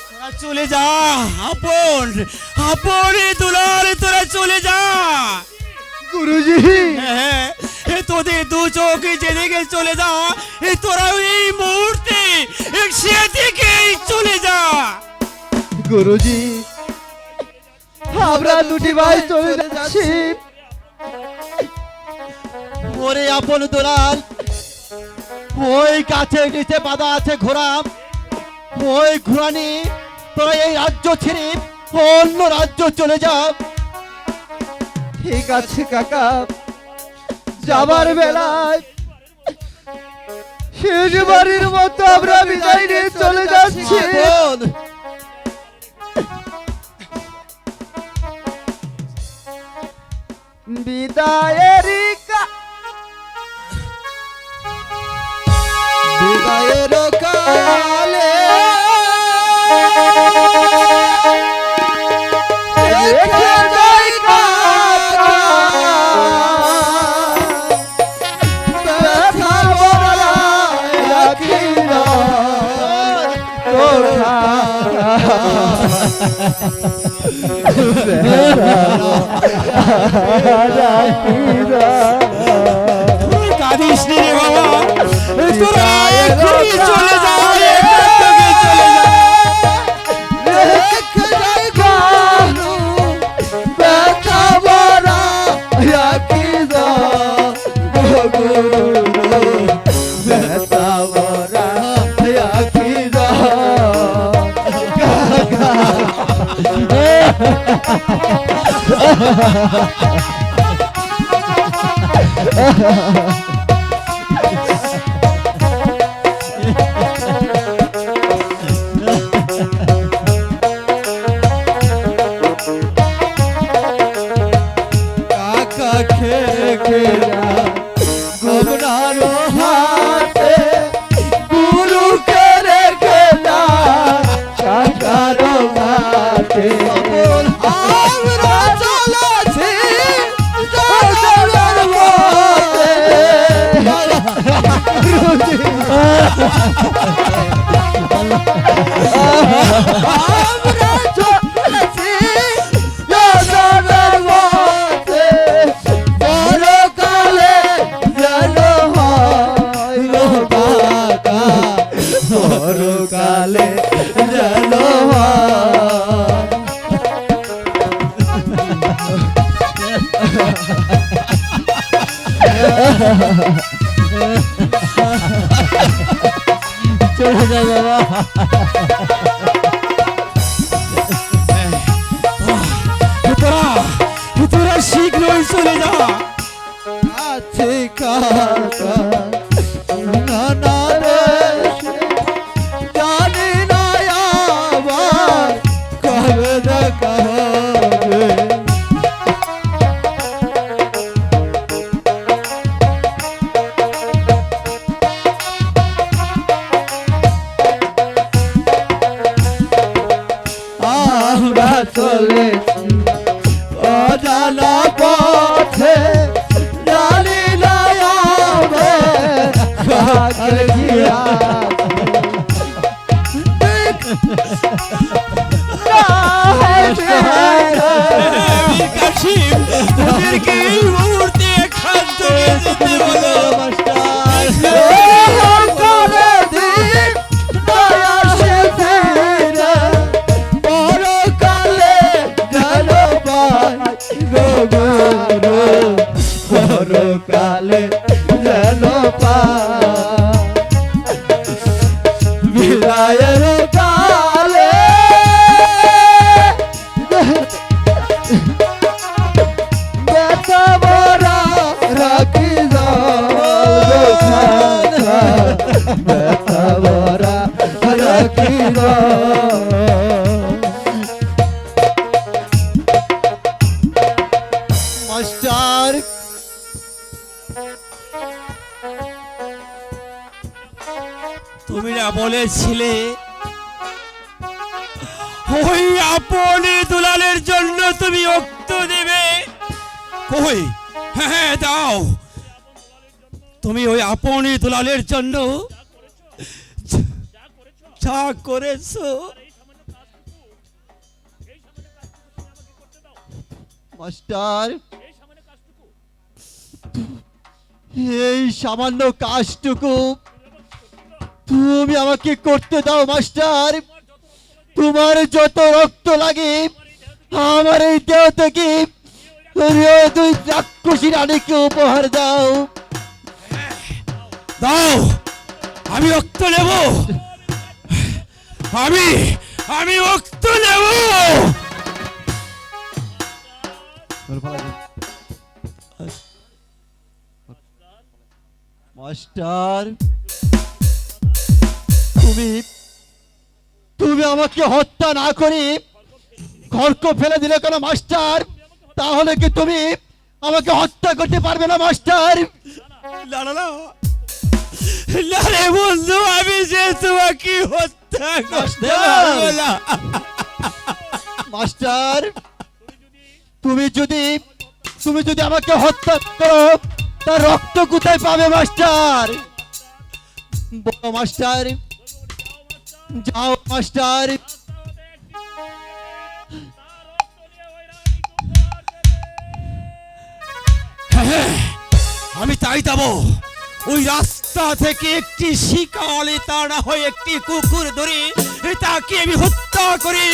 তোরা চলে যা আপন আপন দুলাল, তোরা চলে যা। গুরুজি, হ্যাঁ, তোদের দু চোখ যেদিকে চলে যা, তোরা এই মুহূর্তে সেদিকেই চলে যা। গুরুজি, আমরা দুটি ভাই চলে যাচ্ছি। ওরে আপন দুলাল, ওই গাছের নিচে বাঁধা আছে ঘোড়া, ওই ঘোড়া নিয়ে তোরা এই রাজ্য ছেড়ে অন্য রাজ্য চলে যা। ঠিক আছে কাকা, যাবার বেলায় শেষ বাড়ির মতো আমরা বিদায় নিয়ে চলে যাচ্ছি। আপন, বিদায়ের বিদায়ের কালে রেখে যাই কাকা, ব্যথা বড়ায় রাখি না। তুই কাঁদিস নি রে বাবা, তোরা এক্ষুনি চলে যা, এখান থেকে চলে যা। কাকা খেয়ে খেলা গোবরার হাতে গুরু করে খেলা কাকার হাতে আমরা চলেছি জগতের পথে। আমরা চলেছি জগতের পথে, পরকালে যেন হয় গো কাকা, পরকালে যেন হয়। চলে যা বাবা। তোরা শীঘ্রই চলে যা। আছে কাকা নানা দেশে, জানি না আবার কবে দেখা হবে। আমরা চলেছি অজানা পথে, জানি না আবার কাকে কি কাশিম, তোদেরকে এই মুহূর্তে এখান থেকে যেতে বলো। কালে যেন বিদায়ের কালে ব্যথা ভরা রাখি ব্যথা ভরা রাখি মাস্টার। তুমি না বলেছিলে ওই আপনি দুলালের জন্য তুমি রক্ত দেবে? কই, হ্যাঁ দাও। তুমি ওই আপনি দুলালের জন্য যা করেছো, মাস্টার এই সামান্য কাজটুকু তুমি আমাকে করতে দাও মাস্টার। তোমার যত রক্ত লাগে আমার এই দেহ থেকে দুই রাক্ষসী রানীকে উপহার দাও। দাও, আমি রক্ত নেব, আমি রক্ত নেব। মাস্টার তুমি তুমি আমাকে হত্যা না করে খড়ক ফেলে দিলে কেন মাস্টার? তাহলে কি তুমি আমাকে হত্যা করতে পারবে না মাস্টার? না না না না রে বন্ধু, আমি যে তোমাকে হত্যা করতে পারবো না। মাস্টার তুমি যদি আমাকে হত্যা করো তার রক্ত কোথায় পাবে মাস্টার? বলো মাস্টার, যাও মাস্টার, হ্যাঁ, আমি তাই যাবো। ওই রাস্তা থেকে একটি শিকালে তাড়া হয়ে একটি কুকুর ধরে তাকে আমি হত্যা করি,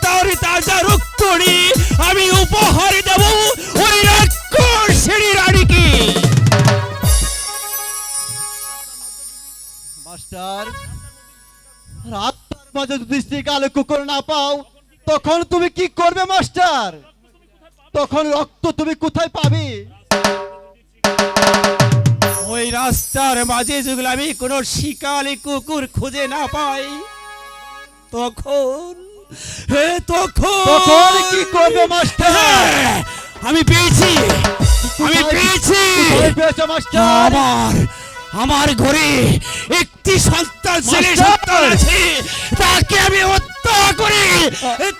তার তাজা রক্ত নিয়ে আমি উপহার দেব ওই রাক্ষসী রানীকে। মাস্টার, রাস্তার মাঝে যদি শিকালে কুকুর না পাও তখন তুমি কি করবে মাস্টার? তখন রক্ত তুমি কোথায় পাবে? ওই রাস্তার মাঝে যেগুলো আমি কোনো শিকালে কুকুর খুঁজে না পাই তখন তখন কি করবে মাস্টার? হ্যাঁ, আমি পেয়েছি। কোথায় পেয়েছো মাস্টার? আমার ঘরে একটি সন্তান ছেলে মাস্টার! সন্তান আছে, তাকে আমি হত্যা করে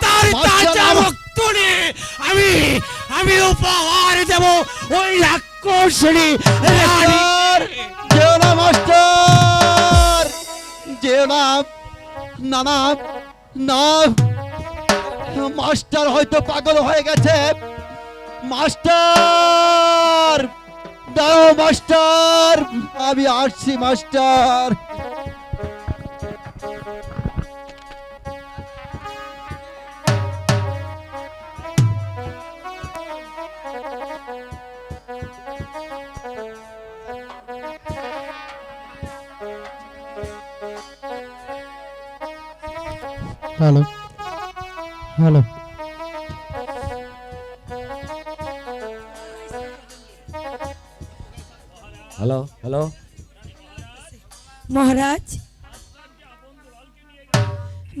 তার মাস্টার, তাজা রক্ত নিয়ে আমি উপহার দেব ওই রাক্ষসী মাস্টার, যেও না মাস্টার, যেও না। না না না, মাস্টার হয়তো পাগল হয়ে গেছে। মাস্টার, দাঁড়াও মাস্টার, আমি আসছি master. Hello hello, hello hello, মহারাজ,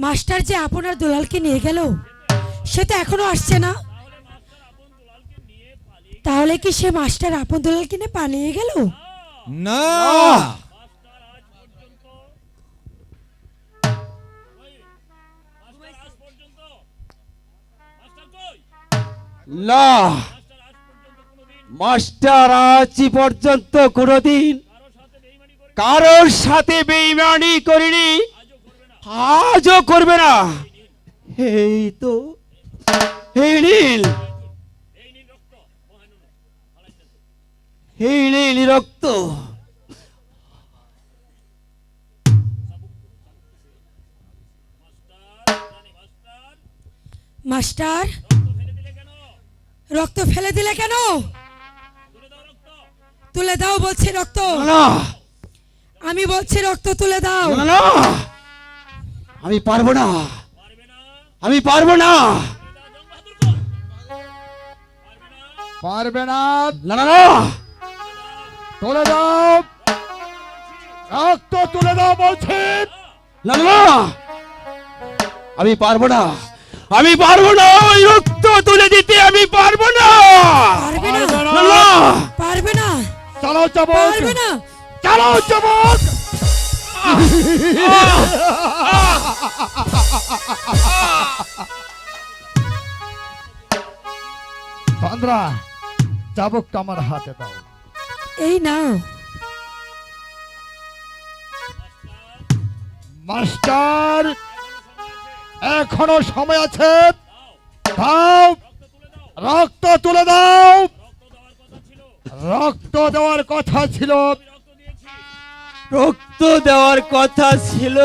মাস্টার যে আপনার দুলালকে নিয়ে গেল সে তো এখনো আসছে না। তাহলে কি সে মাস্টার আপন দুলালকে নিয়ে পালিয়ে গেল? না, না, মাস্টার আজ পর্যন্ত কোনোদিন কারোর সাথে বেঈমানি করিনি, আজও করবে না। এই তো এই নীল, এই নীল রক্ত। মাস্টার, রক্ত ফেলে দিলে কেন? তুলে দাও বলছি রক্ত। না আমি বলছি রক্ত তুলে দাও। না না, আমি পারবো না, আমি পারবো না। পারবে না, না না না, তুলে দাও, রক্ত তুলে দাও বলছি। না না, আমি পারবো না, আমি পারবো না, ওই রক্ত তুলে দিতে আমি পারবো না। পারবে না, না না, পারবে না, চালাও চাবুক, পারবে না। চালাও চাবুক। চন্দ্রা, চাবুকটা আমার হাতে দাও। এই নাও। মাস্টার, এখনো সময় আছে, দাও, রক্ত তুলে দাও। রক্ত দেওয়ার কথা ছিল, রক্ত দেওয়ার কথা ছিল,